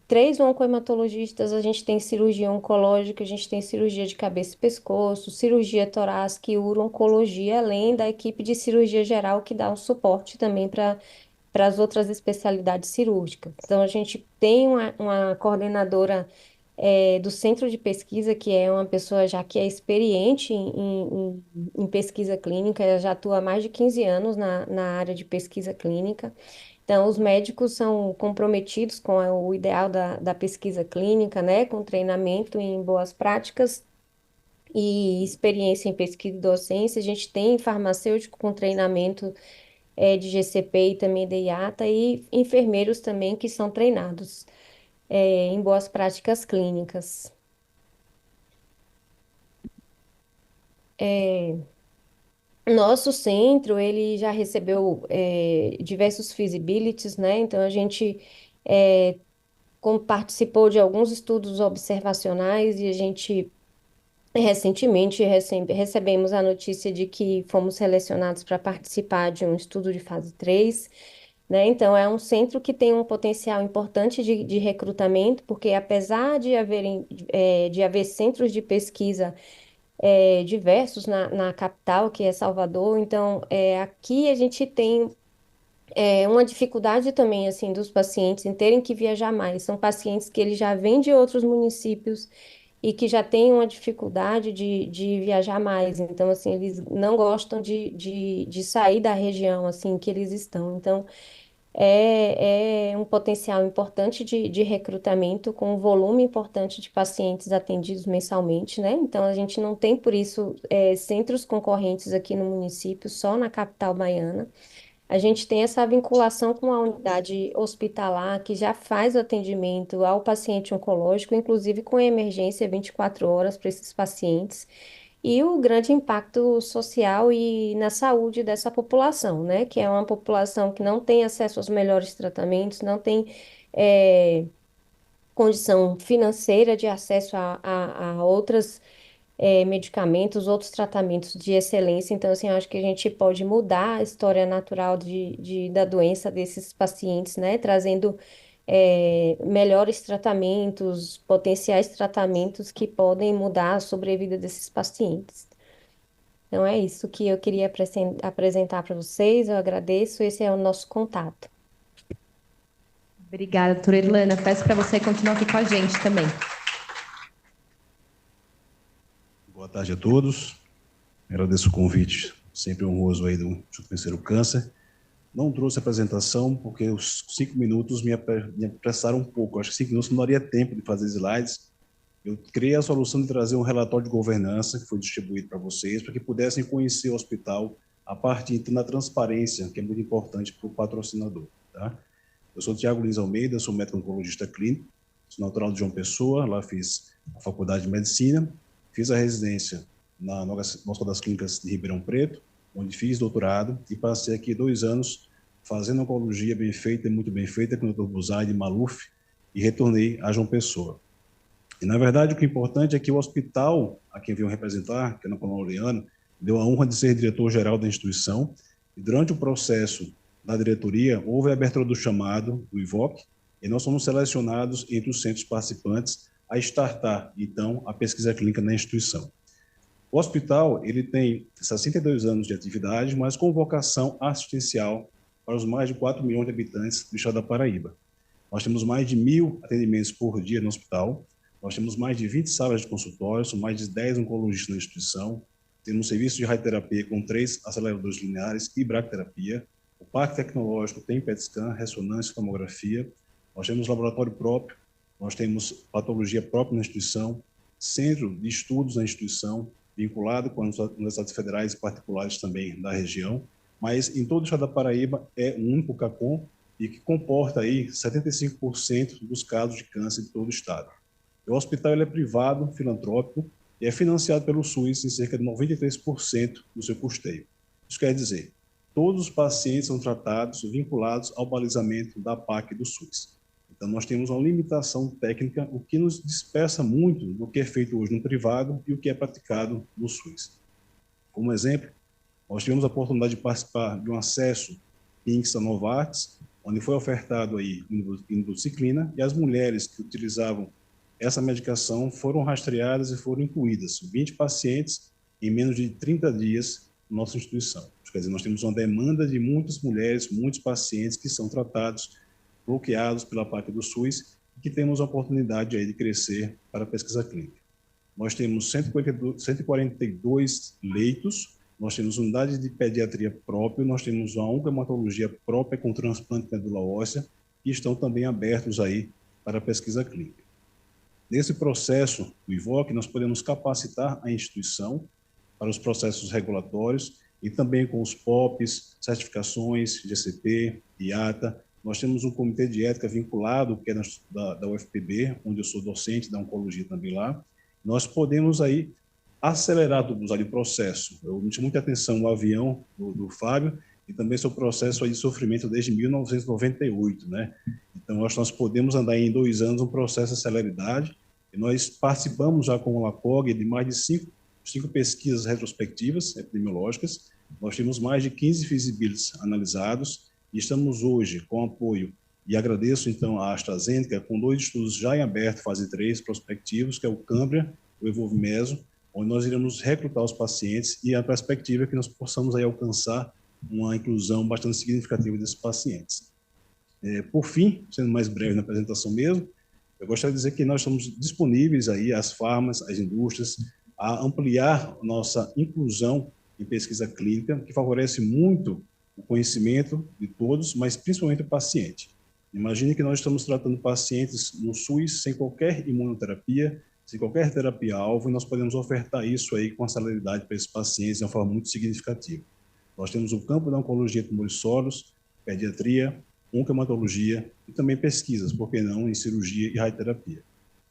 3 oncohematologistas, a gente tem cirurgia oncológica, a gente tem cirurgia de cabeça e pescoço, cirurgia torácica e uro-oncologia, além da equipe de cirurgia geral que dá o suporte também para as outras especialidades cirúrgicas. Então, a gente tem uma coordenadora do centro de pesquisa, que é uma pessoa já que é experiente em pesquisa clínica, ela já atua há mais de 15 anos na área de pesquisa clínica. Então, os médicos são comprometidos com o ideal da pesquisa clínica, né, com treinamento em boas práticas e experiência em pesquisa e docência. A gente tem farmacêutico com treinamento de GCP e também de IATA e enfermeiros também que são treinados em boas práticas clínicas. Nosso centro, ele já recebeu diversos feasibilities, né? Então, a gente participou de alguns estudos observacionais e a gente recentemente recebemos a notícia de que fomos selecionados para participar de um estudo de fase 3, né? Então, é um centro que tem um potencial importante de recrutamento, porque apesar de haver centros de pesquisa diversos na capital, que é Salvador. Então, aqui a gente tem uma dificuldade também, assim, dos pacientes em terem que viajar mais. São pacientes que eles já vêm de outros municípios e que já têm uma dificuldade de viajar mais. Então, assim, eles não gostam de sair da região, assim, que eles estão. Então, é um potencial importante de recrutamento, com um volume importante de pacientes atendidos mensalmente, né? Então, a gente não tem, por isso, centros concorrentes aqui no município, só na capital baiana. A gente tem essa vinculação com a unidade hospitalar, que já faz o atendimento ao paciente oncológico, inclusive com emergência 24 horas para esses pacientes e o grande impacto social e na saúde dessa população, né? Que é uma população que não tem acesso aos melhores tratamentos, não tem condição financeira de acesso a outros medicamentos, outros tratamentos de excelência. Então, assim, eu acho que a gente pode mudar a história natural da doença desses pacientes, né? Trazendo melhores tratamentos, potenciais tratamentos que podem mudar a sobrevida desses pacientes. Então, é isso que eu queria apresentar para vocês. Eu agradeço. Esse é o nosso contato. Obrigada, doutora Irlana. Peço para você continuar aqui com a gente também. Boa tarde a todos. Agradeço o convite, sempre honroso aí do Instituto Vencer o Câncer. Não trouxe apresentação, porque os 5 minutos me apressaram um pouco. Acho que 5 minutos não daria tempo de fazer slides. Eu criei a solução de trazer um relatório de governança, que foi distribuído para vocês, para que pudessem conhecer o hospital a partir então, da transparência, que é muito importante para o patrocinador. Tá? Eu sou Tiago Lins Almeida, sou médico oncologista clínico, sou natural de João Pessoa, lá fiz a faculdade de medicina, fiz a residência na Hospital das Clínicas de Ribeirão Preto, onde fiz doutorado e passei aqui 2 anos fazendo oncologia bem feita e muito bem feita com o Dr. Buzaide e Maluf e retornei a João Pessoa. E, na verdade, o que é importante é que o hospital a quem venho representar, que é na Colônia Laureano, deu a honra de ser diretor-geral da instituição e durante o processo da diretoria houve a abertura do chamado, do IVOC, e nós fomos selecionados entre os centros participantes a startar, então, a pesquisa clínica na instituição. O hospital ele tem 62 anos de atividade, mas com vocação assistencial para os mais de 4 milhões de habitantes do estado da Paraíba. Nós temos mais de 1.000 atendimentos por dia no hospital, nós temos mais de 20 salas de consultório, são mais de 10 oncologistas na instituição, temos um serviço de radioterapia com 3 aceleradores lineares e bracterapia, o parque tecnológico tem PET-scan, ressonância e tomografia, nós temos laboratório próprio, nós temos patologia própria na instituição, centro de estudos na instituição, vinculado com as universidades federais e particulares também da região, mas em todo o estado da Paraíba é um único CACOM e que comporta aí 75% dos casos de câncer de todo o estado. O hospital ele é privado, filantrópico, e é financiado pelo SUS em cerca de 93% do seu custeio. Isso quer dizer, todos os pacientes são tratados vinculados ao balizamento da PAC do SUS. Então, nós temos uma limitação técnica, o que nos dispersa muito do que é feito hoje no privado e o que é praticado no SUS. Como exemplo, nós tivemos a oportunidade de participar de um acesso em Inxa Novartis, onde foi ofertado aí indociclina, e as mulheres que utilizavam essa medicação foram rastreadas e foram incluídas 20 pacientes em menos de 30 dias na nossa instituição. Quer dizer, nós temos uma demanda de muitas mulheres, muitos pacientes que são tratados, bloqueados pela PAC do SUS, e que temos a oportunidade aí de crescer para a pesquisa clínica. Nós temos 142 leitos, nós temos unidade de pediatria própria, nós temos uma oncohematologia própria com transplante de medula óssea, que estão também abertos aí para a pesquisa clínica. Nesse processo do IVOC, nós podemos capacitar a instituição para os processos regulatórios e também com os POPs, certificações, GCP, IATA. Nós temos um comitê de ética vinculado, que é da UFPB, onde eu sou docente da oncologia também lá. Nós podemos aí acelerar o processo. Eu me chamo muita atenção o avião do Fábio e também seu processo aí de sofrimento desde 1998, né? Então, nós podemos andar em 2 anos um processo de celeridade e nós participamos já com o LACOG de mais de 5 pesquisas retrospectivas epidemiológicas. Nós temos mais de 15 feasibilities analisados e estamos hoje com apoio, e agradeço então a AstraZeneca, com 2 estudos já em aberto, fase 3, prospectivos, que é o Cambria e o Evolvimeso, onde nós iremos recrutar os pacientes e a perspectiva é que nós possamos aí alcançar uma inclusão bastante significativa desses pacientes. Por fim, sendo mais breve na apresentação mesmo, eu gostaria de dizer que nós estamos disponíveis aí às farmas, às indústrias, a ampliar nossa inclusão em pesquisa clínica, que favorece muito o conhecimento de todos, mas principalmente o paciente. Imagine que nós estamos tratando pacientes no SUS sem qualquer imunoterapia, sem qualquer terapia-alvo, e nós podemos ofertar isso aí com a celeridade para esses pacientes de uma forma muito significativa. Nós temos o campo da oncologia de tumores sólidos, pediatria, oncohematologia e também pesquisas, por que não, em cirurgia e radioterapia.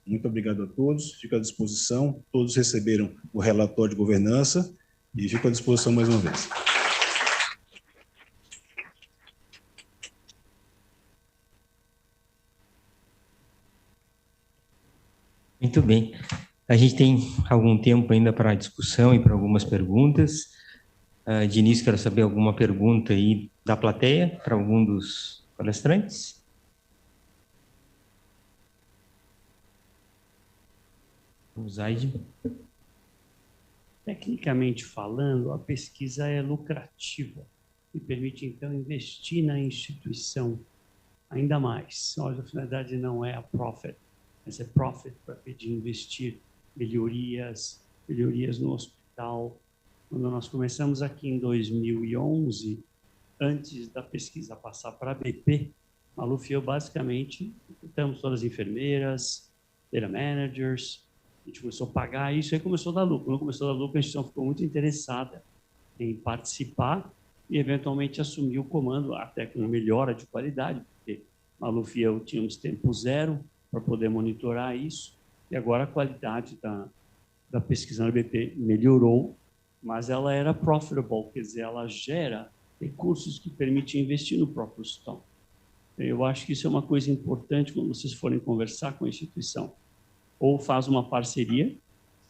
Muito obrigado a todos, fico à disposição, todos receberam o relatório de governança e fico à disposição mais uma vez. Muito bem. A gente tem algum tempo ainda para discussão e para algumas perguntas. De início, quero saber alguma pergunta aí da plateia para algum dos palestrantes. Zaide. Tecnicamente falando, a pesquisa é lucrativa e permite, então, investir na instituição ainda mais. Olha, a finalidade não é a profit, mas é profit para pedir investir melhorias no hospital. Quando nós começamos aqui em 2011, antes da pesquisa passar para a BP, Maluf e eu basicamente recrutamos todas as enfermeiras, data managers, a gente começou a pagar isso, aí começou a dar lucro. Quando começou a dar lucro, a instituição ficou muito interessada em participar e, eventualmente, assumir o comando, até com melhora de qualidade, porque Maluf e eu tínhamos tempo zero para poder monitorar isso, e agora a qualidade da pesquisa na BP melhorou, mas ela era profitable, quer dizer, ela gera recursos que permitem investir no próprio hospital. Eu acho que isso é uma coisa importante quando vocês forem conversar com a instituição. Ou faz uma parceria,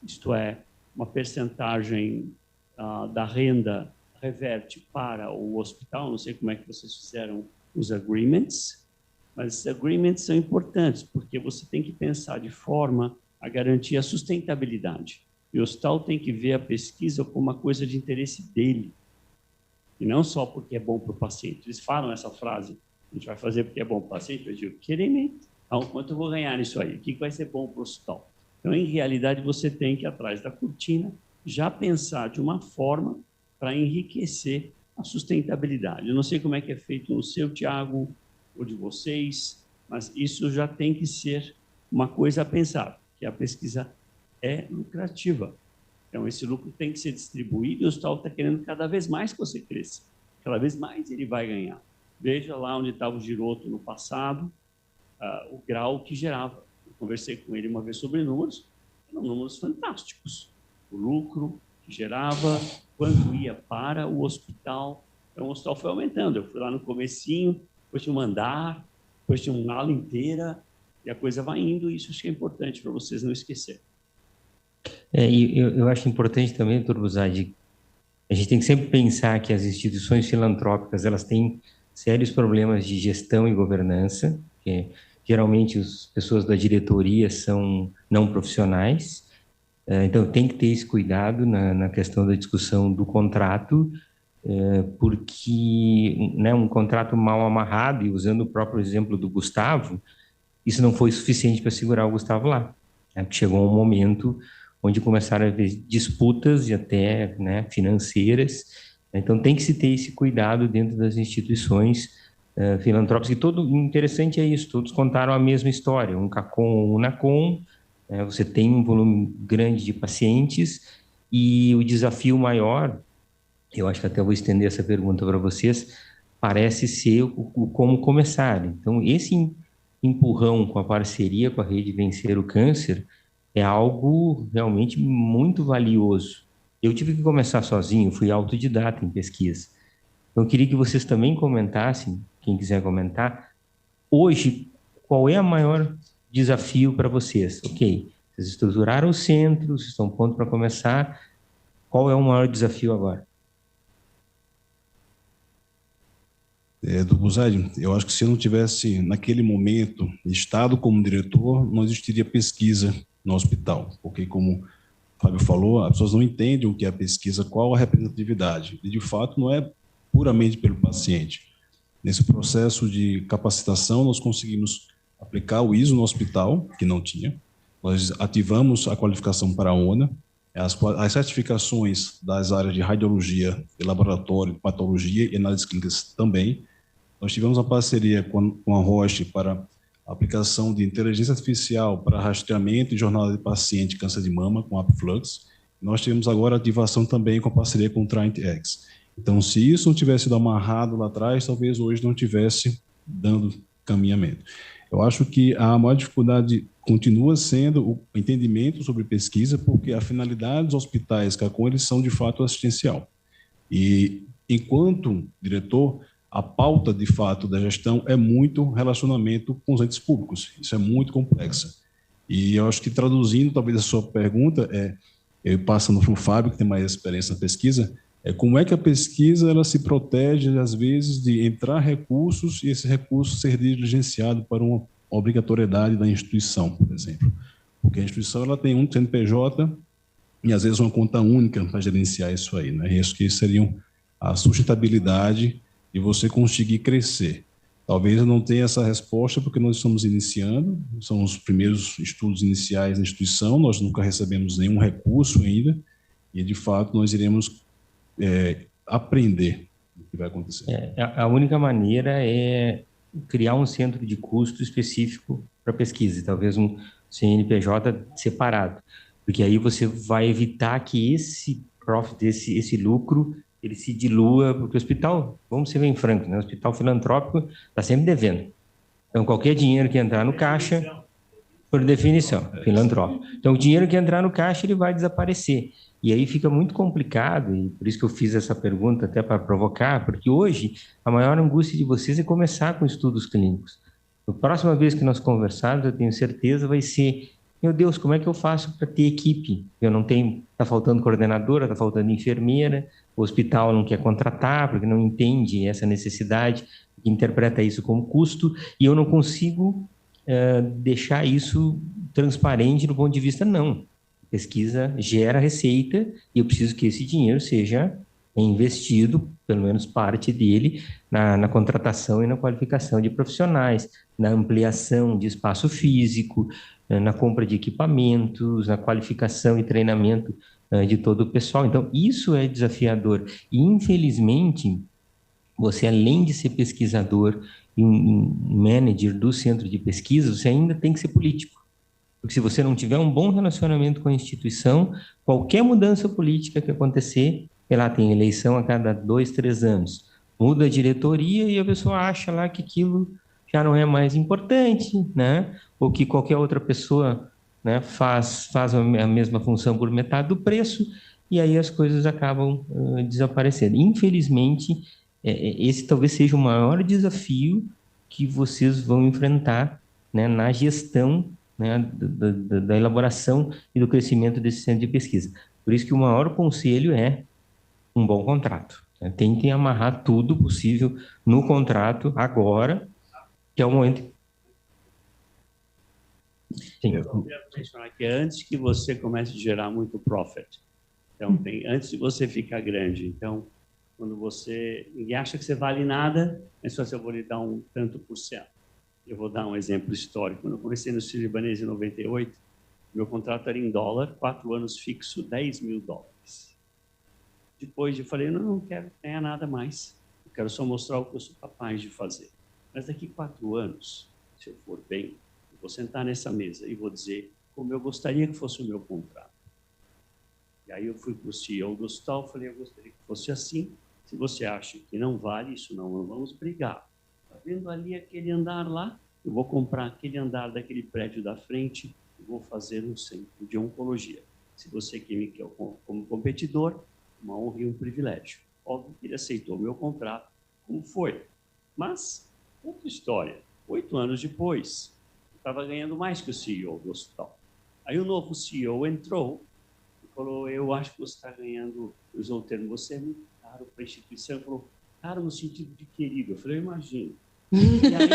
isto é, uma percentagem da renda reverte para o hospital, não sei como é que vocês fizeram os agreements, mas esses agreements são importantes, porque você tem que pensar de forma a garantir a sustentabilidade. E o hospital tem que ver a pesquisa como uma coisa de interesse dele, e não só porque é bom para o paciente. Eles falam essa frase, a gente vai fazer porque é bom para o paciente, eu digo, queremos. Então, quanto eu vou ganhar nisso aí? O que vai ser bom para o hospital? Então, em realidade, você tem que, atrás da cortina, já pensar de uma forma para enriquecer a sustentabilidade. Eu não sei como é que é feito no seu, Tiago, ou de vocês, mas isso já tem que ser uma coisa a pensar, que a pesquisa é lucrativa. Então, esse lucro tem que ser distribuído e o hospital está querendo cada vez mais que você cresça. Cada vez mais ele vai ganhar. Veja lá onde estava o Giroto no passado, o grau que gerava. Eu conversei com ele uma vez sobre números, eram números fantásticos. O lucro que gerava, quanto ia para o hospital. Então, o hospital foi aumentando. Eu fui lá no comecinho, depois tinha um andar, depois tinha uma ala inteira, e a coisa vai indo, e isso acho que é importante para vocês não esquecerem. E eu acho importante também, doutor Buzzati, a gente tem que sempre pensar que as instituições filantrópicas, elas têm sérios problemas de gestão e governança, que geralmente as pessoas da diretoria são não profissionais, então tem que ter esse cuidado na questão da discussão do contrato, porque um contrato mal amarrado, e usando o próprio exemplo do Gustavo, isso não foi suficiente para segurar o Gustavo lá. Chegou um momento onde começaram a haver disputas e até financeiras, então tem que se ter esse cuidado dentro das instituições filantrópicas, e todo interessante é isso, todos contaram a mesma história, um CACOM ou um NACOM, você tem um volume grande de pacientes, e o desafio maior, eu acho que até vou estender essa pergunta para vocês, parece ser o como começar. Então, esse empurrão com a parceria com a Rede Vencer o Câncer é algo realmente muito valioso. Eu tive que começar sozinho, fui autodidata em pesquisa. Então, eu queria que vocês também comentassem, quem quiser comentar, hoje, qual é o maior desafio para vocês? Ok, vocês estruturaram o centro, vocês estão prontos para começar, qual é o maior desafio agora? Do Buzzati, eu acho que se eu não tivesse, naquele momento, estado como diretor, não existiria pesquisa no hospital, porque, como o Fábio falou, as pessoas não entendem o que é a pesquisa, qual a representatividade, e, de fato, não é puramente pelo paciente. Nesse processo de capacitação, nós conseguimos aplicar o ISO no hospital, que não tinha, nós ativamos a qualificação para a ONA, as certificações das áreas de radiologia, de laboratório, patologia e análises clínicas também. Nós tivemos uma parceria com a Roche para a aplicação de inteligência artificial para rastreamento e jornada de paciente de câncer de mama com AppFlux. Nós tivemos agora ativação também com a parceria com o TrientX. Então, se isso não tivesse sido amarrado lá atrás, talvez hoje não tivesse dando caminhamento. Eu acho que a maior dificuldade continua sendo o entendimento sobre pesquisa, porque a finalidade dos hospitais CACOM, eles são de fato assistencial. E, enquanto diretor, a pauta, de fato, da gestão é muito relacionamento com os entes públicos. Isso é muito complexa. E eu acho que, traduzindo talvez a sua pergunta, passando para o Fábio, que tem mais experiência na pesquisa, como é que a pesquisa ela se protege, às vezes, de entrar recursos e esse recurso ser diligenciado para uma obrigatoriedade da instituição, por exemplo. Porque a instituição ela tem um CNPJ e, às vezes, uma conta única para gerenciar isso aí, né? E isso que seriam a sustentabilidade de você conseguir crescer. Talvez eu não tenha essa resposta porque nós estamos iniciando, são os primeiros estudos iniciais na instituição, nós nunca recebemos nenhum recurso ainda e, de fato, nós iremos aprender o que vai acontecer. A única maneira é criar um centro de custo específico para pesquisa, talvez um CNPJ separado, porque aí você vai evitar que esse profit, esse lucro, ele se dilua, porque o hospital, vamos ser bem francos, né? O hospital filantrópico está sempre devendo. Então, qualquer dinheiro que entrar no caixa, por definição, filantrópico. Então, o dinheiro que entrar no caixa, ele vai desaparecer. E aí fica muito complicado, e por isso que eu fiz essa pergunta até para provocar, porque hoje a maior angústia de vocês é começar com estudos clínicos. A próxima vez que nós conversarmos, eu tenho certeza, vai ser, meu Deus, como é que eu faço para ter equipe? Eu não tenho, está faltando coordenadora, está faltando enfermeira, o hospital não quer contratar, porque não entende essa necessidade, interpreta isso como custo, e eu não consigo deixar isso transparente do ponto de vista, não. Pesquisa gera receita e eu preciso que esse dinheiro seja investido, pelo menos parte dele, na contratação e na qualificação de profissionais, na ampliação de espaço físico, na compra de equipamentos, na qualificação e treinamento de todo o pessoal. Então, isso é desafiador. E, infelizmente, você, além de ser pesquisador e manager do centro de pesquisa, você ainda tem que ser político. Porque se você não tiver um bom relacionamento com a instituição, qualquer mudança política que acontecer, ela tem eleição a cada 2, 3 anos, muda a diretoria e a pessoa acha lá que aquilo já não é mais importante, né? Ou que qualquer outra pessoa, né, faz a mesma função por metade do preço, e aí as coisas acabam desaparecendo. Infelizmente, esse talvez seja o maior desafio que vocês vão enfrentar, né, na gestão, né, da elaboração e do crescimento desse centro de pesquisa. Por isso que o maior conselho é um bom contrato. Né? Tentem amarrar tudo possível no contrato agora, que é o momento. Sim. Eu queria mencionar que antes que você comece a gerar muito profit, então antes de você ficar grande, então quando ninguém acha que você vale nada, é só se eu vou lhe dar um tanto por cento. Eu vou dar um exemplo histórico. Quando eu comecei no Sírio-Libanês em 98, meu contrato era em dólar, 4 anos fixo, $10 mil. Depois eu falei, não quero ganhar nada mais. Eu quero só mostrar o que eu sou capaz de fazer. Mas daqui 4 anos, se eu for bem, eu vou sentar nessa mesa e vou dizer como eu gostaria que fosse o meu contrato. E aí eu fui para o CEO do hospital, falei, eu gostaria que fosse assim. Se você acha que não vale isso, não vamos brigar. Está vendo ali aquele andar lá? Eu vou comprar aquele andar daquele prédio da frente e vou fazer um centro de oncologia. Se você que me quer como competidor, uma honra e um privilégio. Óbvio que ele aceitou o meu contrato, como foi. Mas, outra história. 8 anos depois, eu estava ganhando mais que o CEO do hospital. Aí o novo CEO entrou e falou, eu acho que você está ganhando, usou o termo, você é muito caro para a instituição. Ele falou, caro no sentido de querido. Eu falei, eu imagino. E aí,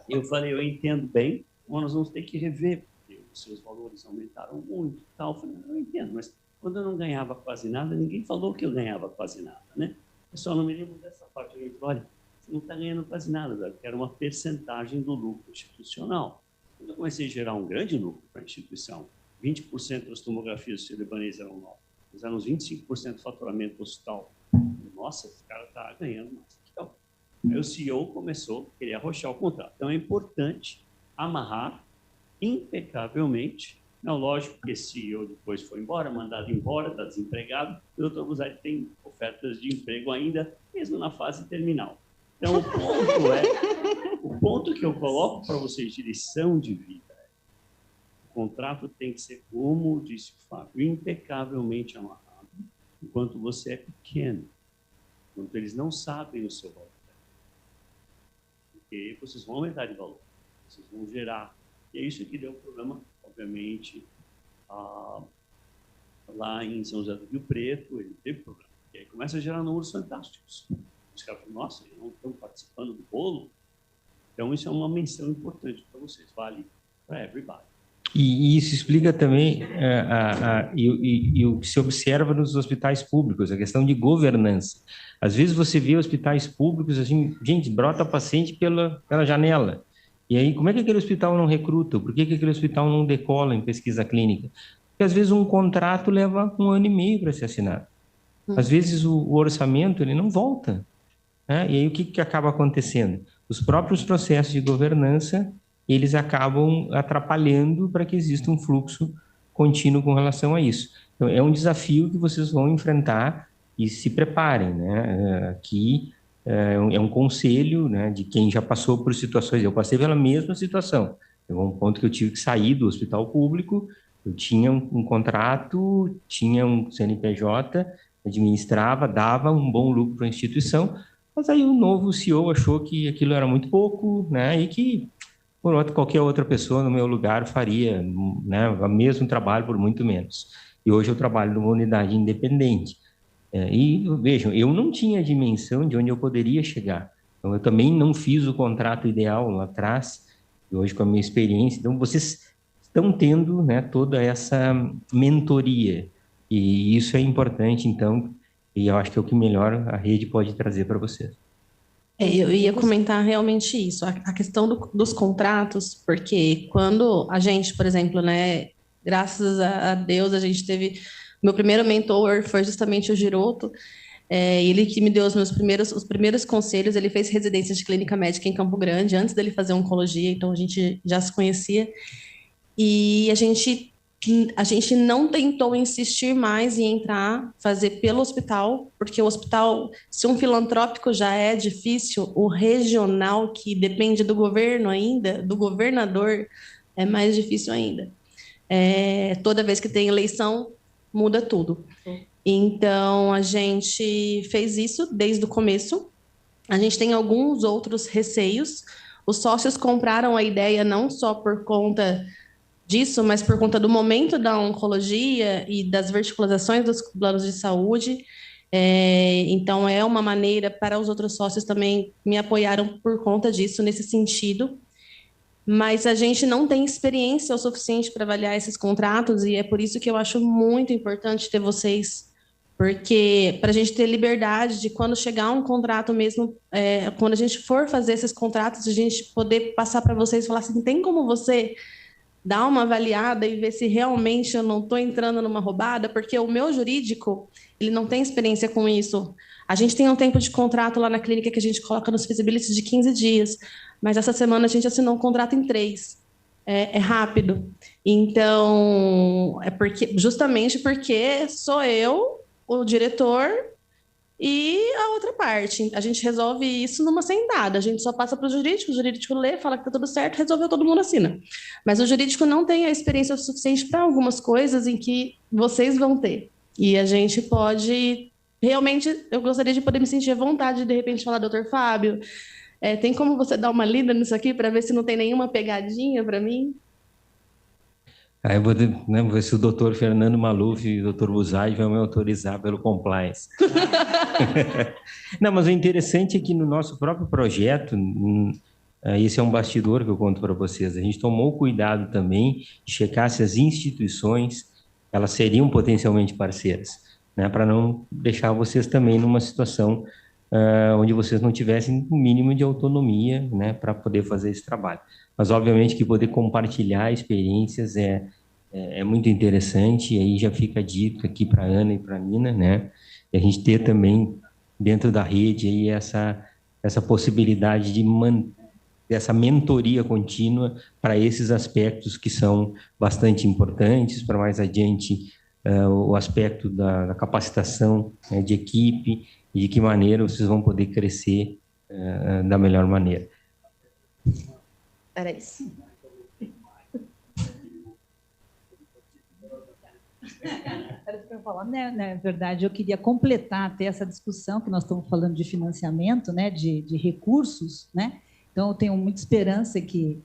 eu falei, eu entendo bem, mas nós vamos ter que rever, porque os seus valores aumentaram muito e tal. Eu falei, eu entendo, mas quando eu não ganhava quase nada, ninguém falou que eu ganhava quase nada, né? Eu só não me lembro dessa parte. Eu falei, olha, você não está ganhando quase nada, velho, que era uma percentagem do lucro institucional. Quando eu comecei a gerar um grande lucro para a instituição, 20% das tomografias do Sírio-Libanês eram novas, mas eram uns 25% do faturamento do hospital. Nossa, esse cara está ganhando mais. Então, aí o CEO começou a querer arrochar o contrato. Então, é importante amarrar impecavelmente. Não, lógico que esse CEO depois foi embora, mandado embora, está desempregado. E o Dr. Guzari tem ofertas de emprego ainda, mesmo na fase terminal. Então, o ponto que eu coloco para vocês de lição de vida é: o contrato tem que ser, como disse o Fábio, impecavelmente amarrado, enquanto você é pequeno, enquanto eles não sabem o seu valor. Porque vocês vão aumentar de valor, vocês vão gerar E é isso que deu um problema, obviamente, lá em São José do Rio Preto, ele teve problema. E aí começa a gerar números fantásticos. Os caras falam, nossa, eles não estão participando do bolo? Então, isso é uma menção importante para vocês, vale para everybody. E isso explica também e o que se observa nos hospitais públicos, a questão de governança. Às vezes você vê hospitais públicos assim, gente, brota paciente pela janela. E aí, como é que aquele hospital não recruta? Por que aquele hospital não decola em pesquisa clínica? Porque às vezes um contrato leva 1 ano e meio para ser assinado. Às vezes o orçamento ele não volta, né? E aí o que acaba acontecendo? Os próprios processos de governança eles acabam atrapalhando para que exista um fluxo contínuo com relação a isso. Então, é um desafio que vocês vão enfrentar e se preparem, né? Aqui é um conselho, né, de quem já passou por situações. Eu passei pela mesma situação. Chegou um ponto que eu tive que sair do hospital público, eu tinha um contrato, tinha um CNPJ, administrava, dava um bom lucro para a instituição, mas aí o novo CEO achou que aquilo era muito pouco, né, e que qualquer outra pessoa no meu lugar faria, né, o mesmo trabalho por muito menos. E hoje eu trabalho numa unidade independente. E vejam, eu não tinha dimensão de onde eu poderia chegar. Então, eu também não fiz o contrato ideal lá atrás, e hoje com a minha experiência. Então, vocês estão tendo, né, toda essa mentoria. E isso é importante, então, e eu acho que é o que melhor a rede pode trazer para vocês. Eu ia comentar realmente isso, a questão dos contratos, porque quando a gente, por exemplo, né, graças a Deus, a gente teve... Meu primeiro mentor foi justamente o Giroto, ele que me deu os primeiros conselhos. Ele fez residência de clínica médica em Campo Grande, antes dele fazer oncologia, então a gente já se conhecia. E a gente não tentou insistir mais em fazer pelo hospital, porque o hospital, se um filantrópico já é difícil, o regional, que depende do governo ainda, do governador, é mais difícil ainda. Toda vez que tem eleição, muda tudo. Então, a gente fez isso desde o começo. A gente tem alguns outros receios. Os sócios compraram a ideia não só por conta disso, mas por conta do momento da oncologia e das verticalizações dos planos de saúde. Então, é uma maneira para os outros sócios também me apoiaram por conta disso, nesse sentido. Mas a gente não tem experiência o suficiente para avaliar esses contratos, e é por isso que eu acho muito importante ter vocês, porque para a gente ter liberdade de, quando chegar um contrato mesmo, quando a gente for fazer esses contratos, a gente poder passar para vocês e falar assim, tem como você dar uma avaliada e ver se realmente eu não estou entrando numa roubada, porque o meu jurídico, ele não tem experiência com isso. A gente tem um tempo de contrato lá na clínica que a gente coloca nos feasibilities de 15 dias, mas essa semana a gente assinou um contrato em 3. É rápido. Então, justamente porque sou eu, o diretor e a outra parte. A gente resolve isso numa sentada. A gente só passa para o jurídico lê, fala que está tudo certo, resolveu, todo mundo assina. Mas o jurídico não tem a experiência suficiente para algumas coisas em que vocês vão ter. E a gente pode... Realmente, eu gostaria de poder me sentir à vontade de repente, falar, doutor Fábio, tem como você dar uma lida nisso aqui para ver se não tem nenhuma pegadinha para mim? Aí eu vou ver se o doutor Fernando Maluf e o doutor Buzaid vão me autorizar pelo compliance. Não, mas o interessante é que no nosso próprio projeto, esse é um bastidor que eu conto para vocês, a gente tomou cuidado também de checar se as instituições elas seriam potencialmente parceiras, né, para não deixar vocês também numa situação onde vocês não tivessem o mínimo de autonomia, né, para poder fazer esse trabalho. Mas, obviamente, que poder compartilhar experiências é muito interessante, e aí já fica dito aqui para a Ana e para a Nina, né, e a gente ter também, dentro da rede, aí essa possibilidade de essa mentoria contínua para esses aspectos que são bastante importantes, para mais adiante o aspecto da capacitação, né, de equipe, e de que maneira vocês vão poder crescer da melhor maneira. Era isso. Era isso que eu ia falar, né? Na verdade, eu queria completar até essa discussão que nós estamos falando de financiamento, né? De recursos, né? Então, eu tenho muita esperança que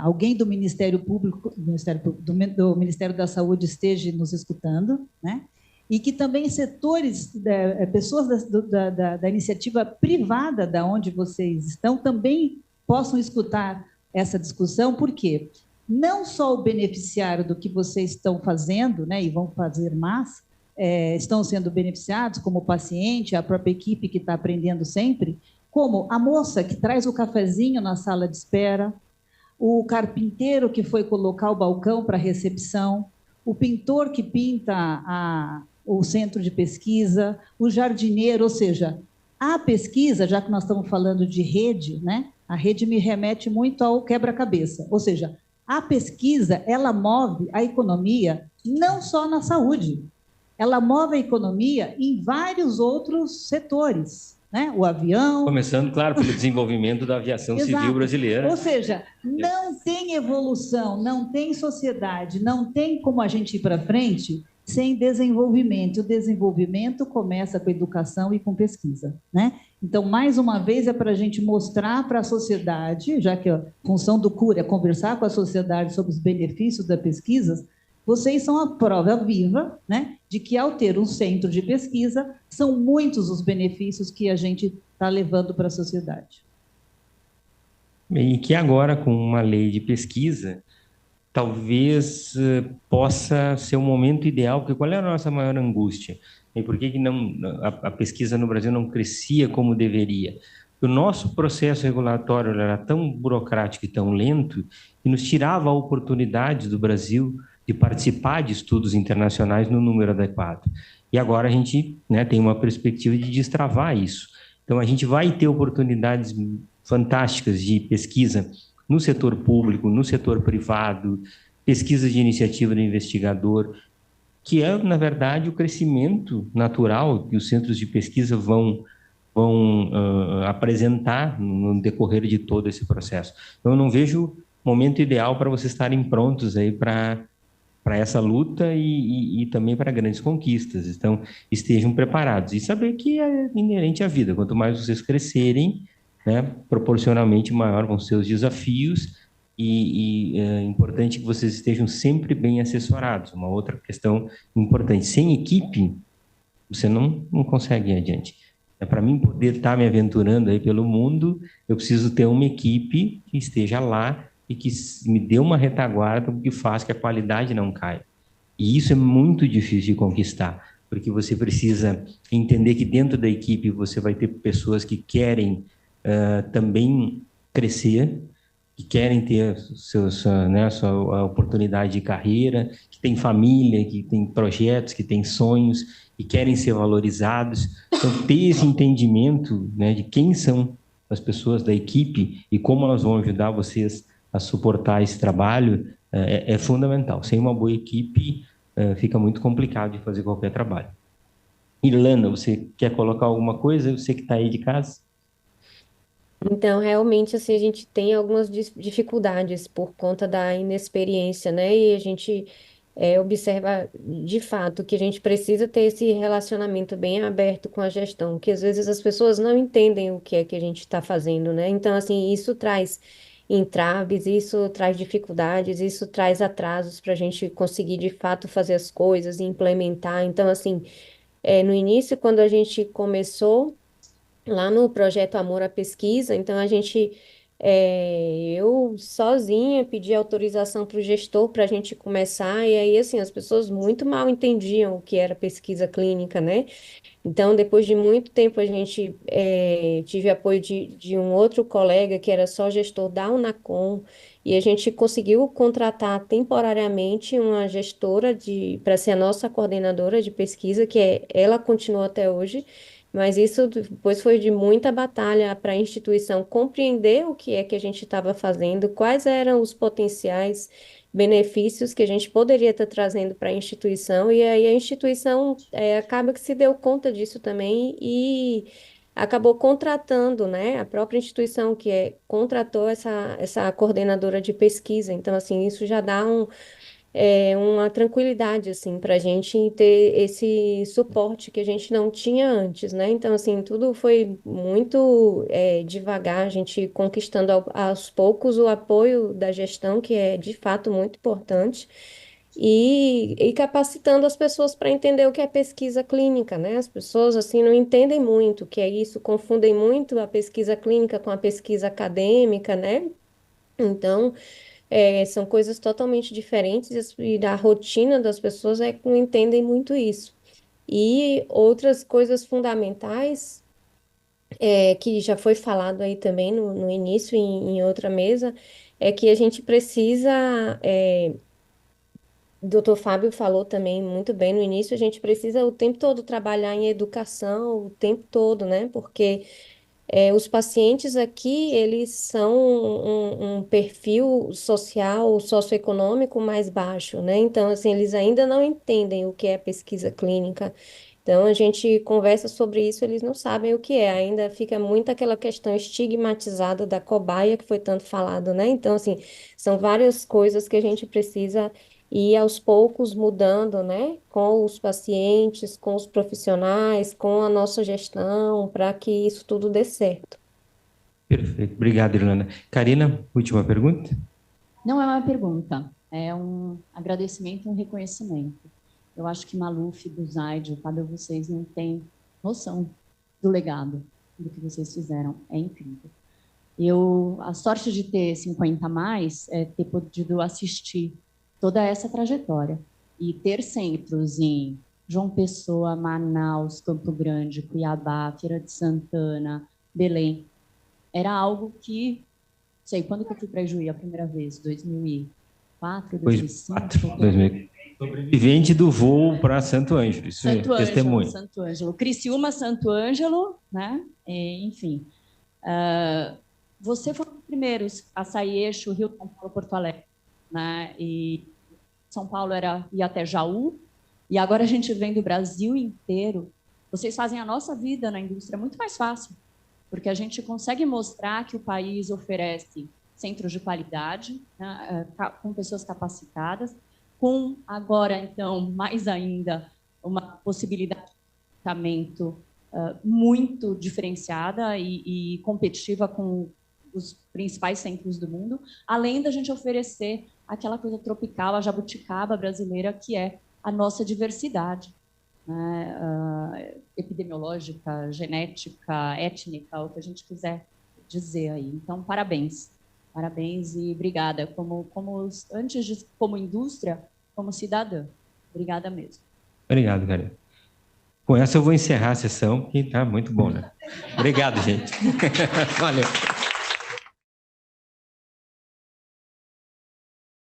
alguém do Ministério Público, do Ministério da Saúde esteja nos escutando, né? E que também setores, pessoas da iniciativa privada da onde vocês estão também possam escutar essa discussão, porque não só o beneficiário do que vocês estão fazendo, né, e vão fazer mais, estão sendo beneficiados, como o paciente, a própria equipe que está aprendendo sempre, como a moça que traz o cafezinho na sala de espera, o carpinteiro que foi colocar o balcão para recepção, o pintor que pinta o centro de pesquisa, o jardineiro, ou seja, a pesquisa, já que nós estamos falando de rede, né? A rede me remete muito ao quebra-cabeça, ou seja, a pesquisa, ela move a economia não só na saúde, ela move a economia em vários outros setores, né? O avião... Começando, claro, pelo desenvolvimento da aviação civil brasileira. Ou seja, não tem evolução, não tem sociedade, não tem como a gente ir para frente sem desenvolvimento. O desenvolvimento começa com educação e com pesquisa, né? Então, mais uma vez, é para a gente mostrar para a sociedade, já que a função do CUR é conversar com a sociedade sobre os benefícios da pesquisa, vocês são a prova viva, né, de que, ao ter um centro de pesquisa, são muitos os benefícios que a gente está levando para a sociedade. E que agora, com uma lei de pesquisa, talvez possa ser o momento ideal, porque qual é a nossa maior angústia? E por que a pesquisa no Brasil não crescia como deveria? O nosso processo regulatório era tão burocrático e tão lento que nos tirava a oportunidade do Brasil de participar de estudos internacionais no número adequado. E agora a gente, né, tem uma perspectiva de destravar isso. Então, a gente vai ter oportunidades fantásticas de pesquisa no setor público, no setor privado, pesquisa de iniciativa do investigador, que é, na verdade, o crescimento natural que os centros de pesquisa vão apresentar no decorrer de todo esse processo. Então, eu não vejo momento ideal para vocês estarem prontos aí para essa luta e também para grandes conquistas. Então, estejam preparados e saber que é inerente à vida. Quanto mais vocês crescerem, né, proporcionalmente maior vão ser os desafios e é importante que vocês estejam sempre bem assessorados. Uma outra questão importante, sem equipe, você não consegue ir adiante. Para mim poder estar me aventurando aí pelo mundo, eu preciso ter uma equipe que esteja lá e que me dê uma retaguarda que faz que a qualidade não caia. E isso é muito difícil de conquistar, porque você precisa entender que dentro da equipe você vai ter pessoas que querem também crescer, que querem ter sua oportunidade de carreira, que tem família, que tem projetos, que tem sonhos, e querem ser valorizados. Então, ter esse entendimento, né, de quem são as pessoas da equipe e como elas vão ajudar vocês a suportar esse trabalho é fundamental. Sem uma boa equipe, fica muito complicado de fazer qualquer trabalho. Irlanda, você quer colocar alguma coisa? Você que está aí de casa? Então, realmente, assim, a gente tem algumas dificuldades por conta da inexperiência, né? E a gente observa, de fato, que a gente precisa ter esse relacionamento bem aberto com a gestão, que às vezes as pessoas não entendem o que é que a gente está fazendo, né? Então, assim, isso traz entraves, isso traz dificuldades, isso traz atrasos para a gente conseguir, de fato, fazer as coisas e implementar. Então, assim, no início, quando a gente começou lá no projeto Amor à Pesquisa, então eu sozinha pedi autorização para o gestor para a gente começar, e aí, assim, as pessoas muito mal entendiam o que era pesquisa clínica, né? Então, depois de muito tempo, a gente tive apoio de um outro colega que era só gestor da Unacom, e a gente conseguiu contratar temporariamente uma gestora para ser a nossa coordenadora de pesquisa, ela continua até hoje, mas isso depois foi de muita batalha para a instituição compreender o que é que a gente estava fazendo, quais eram os potenciais benefícios que a gente poderia estar trazendo para a instituição, e aí a instituição acaba que se deu conta disso também e acabou contratando, né, a própria instituição contratou essa coordenadora de pesquisa. Então, assim, isso já dá uma tranquilidade, assim, para a gente ter esse suporte que a gente não tinha antes, né? Então, assim, tudo foi muito devagar, a gente conquistando aos poucos o apoio da gestão, que é, de fato, muito importante, e capacitando as pessoas para entender o que é pesquisa clínica, né? As pessoas, assim, não entendem muito o que é isso, confundem muito a pesquisa clínica com a pesquisa acadêmica, né? Então, são coisas totalmente diferentes e da rotina das pessoas é que não entendem muito isso. E outras coisas fundamentais, que já foi falado aí também no início, em outra mesa, é que a gente precisa, o doutor Fábio falou também muito bem no início, a gente precisa o tempo todo trabalhar em educação, o tempo todo, né? Porque os pacientes aqui, eles são um perfil social, socioeconômico mais baixo, né? Então, assim, eles ainda não entendem o que é pesquisa clínica. Então, a gente conversa sobre isso, eles não sabem o que é. Ainda fica muito aquela questão estigmatizada da cobaia, que foi tanto falado, né? Então, assim, são várias coisas que a gente precisa ir aos poucos mudando, né, com os pacientes, com os profissionais, com a nossa gestão, para que isso tudo dê certo. Perfeito. Obrigado, Irlanda. Karina, última pergunta? Não é uma pergunta, é um agradecimento e um reconhecimento. Eu acho que Maluf, Buzaide, Fábio, vocês não têm noção do legado do que vocês fizeram. É incrível. A sorte de ter 50 a mais é ter podido assistir toda essa trajetória e ter centros em João Pessoa, Manaus, Campo Grande, Cuiabá, Feira de Santana, Belém. Era algo que, sei, quando que eu fui para Ijuí a primeira vez? 2004, 2005? 2004. Sobrevivente do voo para Santo Ângelo, isso Santo é testemunho. Santo Ângelo. Criciúma, Santo Ângelo, né? Enfim. Você foi um dos primeiros a sair eixo Rio, São Paulo, Porto Alegre, né? E São Paulo ia até Jaú, e agora a gente vem do Brasil inteiro. Vocês fazem a nossa vida na indústria muito mais fácil, porque a gente consegue mostrar que o país oferece centros de qualidade, né, com pessoas capacitadas, com agora, então, mais ainda, uma possibilidade de tratamento muito diferenciada e competitiva com os principais centros do mundo, além da gente oferecer aquela coisa tropical, a jabuticaba brasileira, que é a nossa diversidade, né? Epidemiológica, genética, étnica, o que a gente quiser dizer aí. Então, parabéns. Parabéns e obrigada. Como indústria, como cidadã. Obrigada mesmo. Obrigado, Karina. Com essa eu vou encerrar a sessão, que está muito bom, né? Obrigado, gente. Valeu.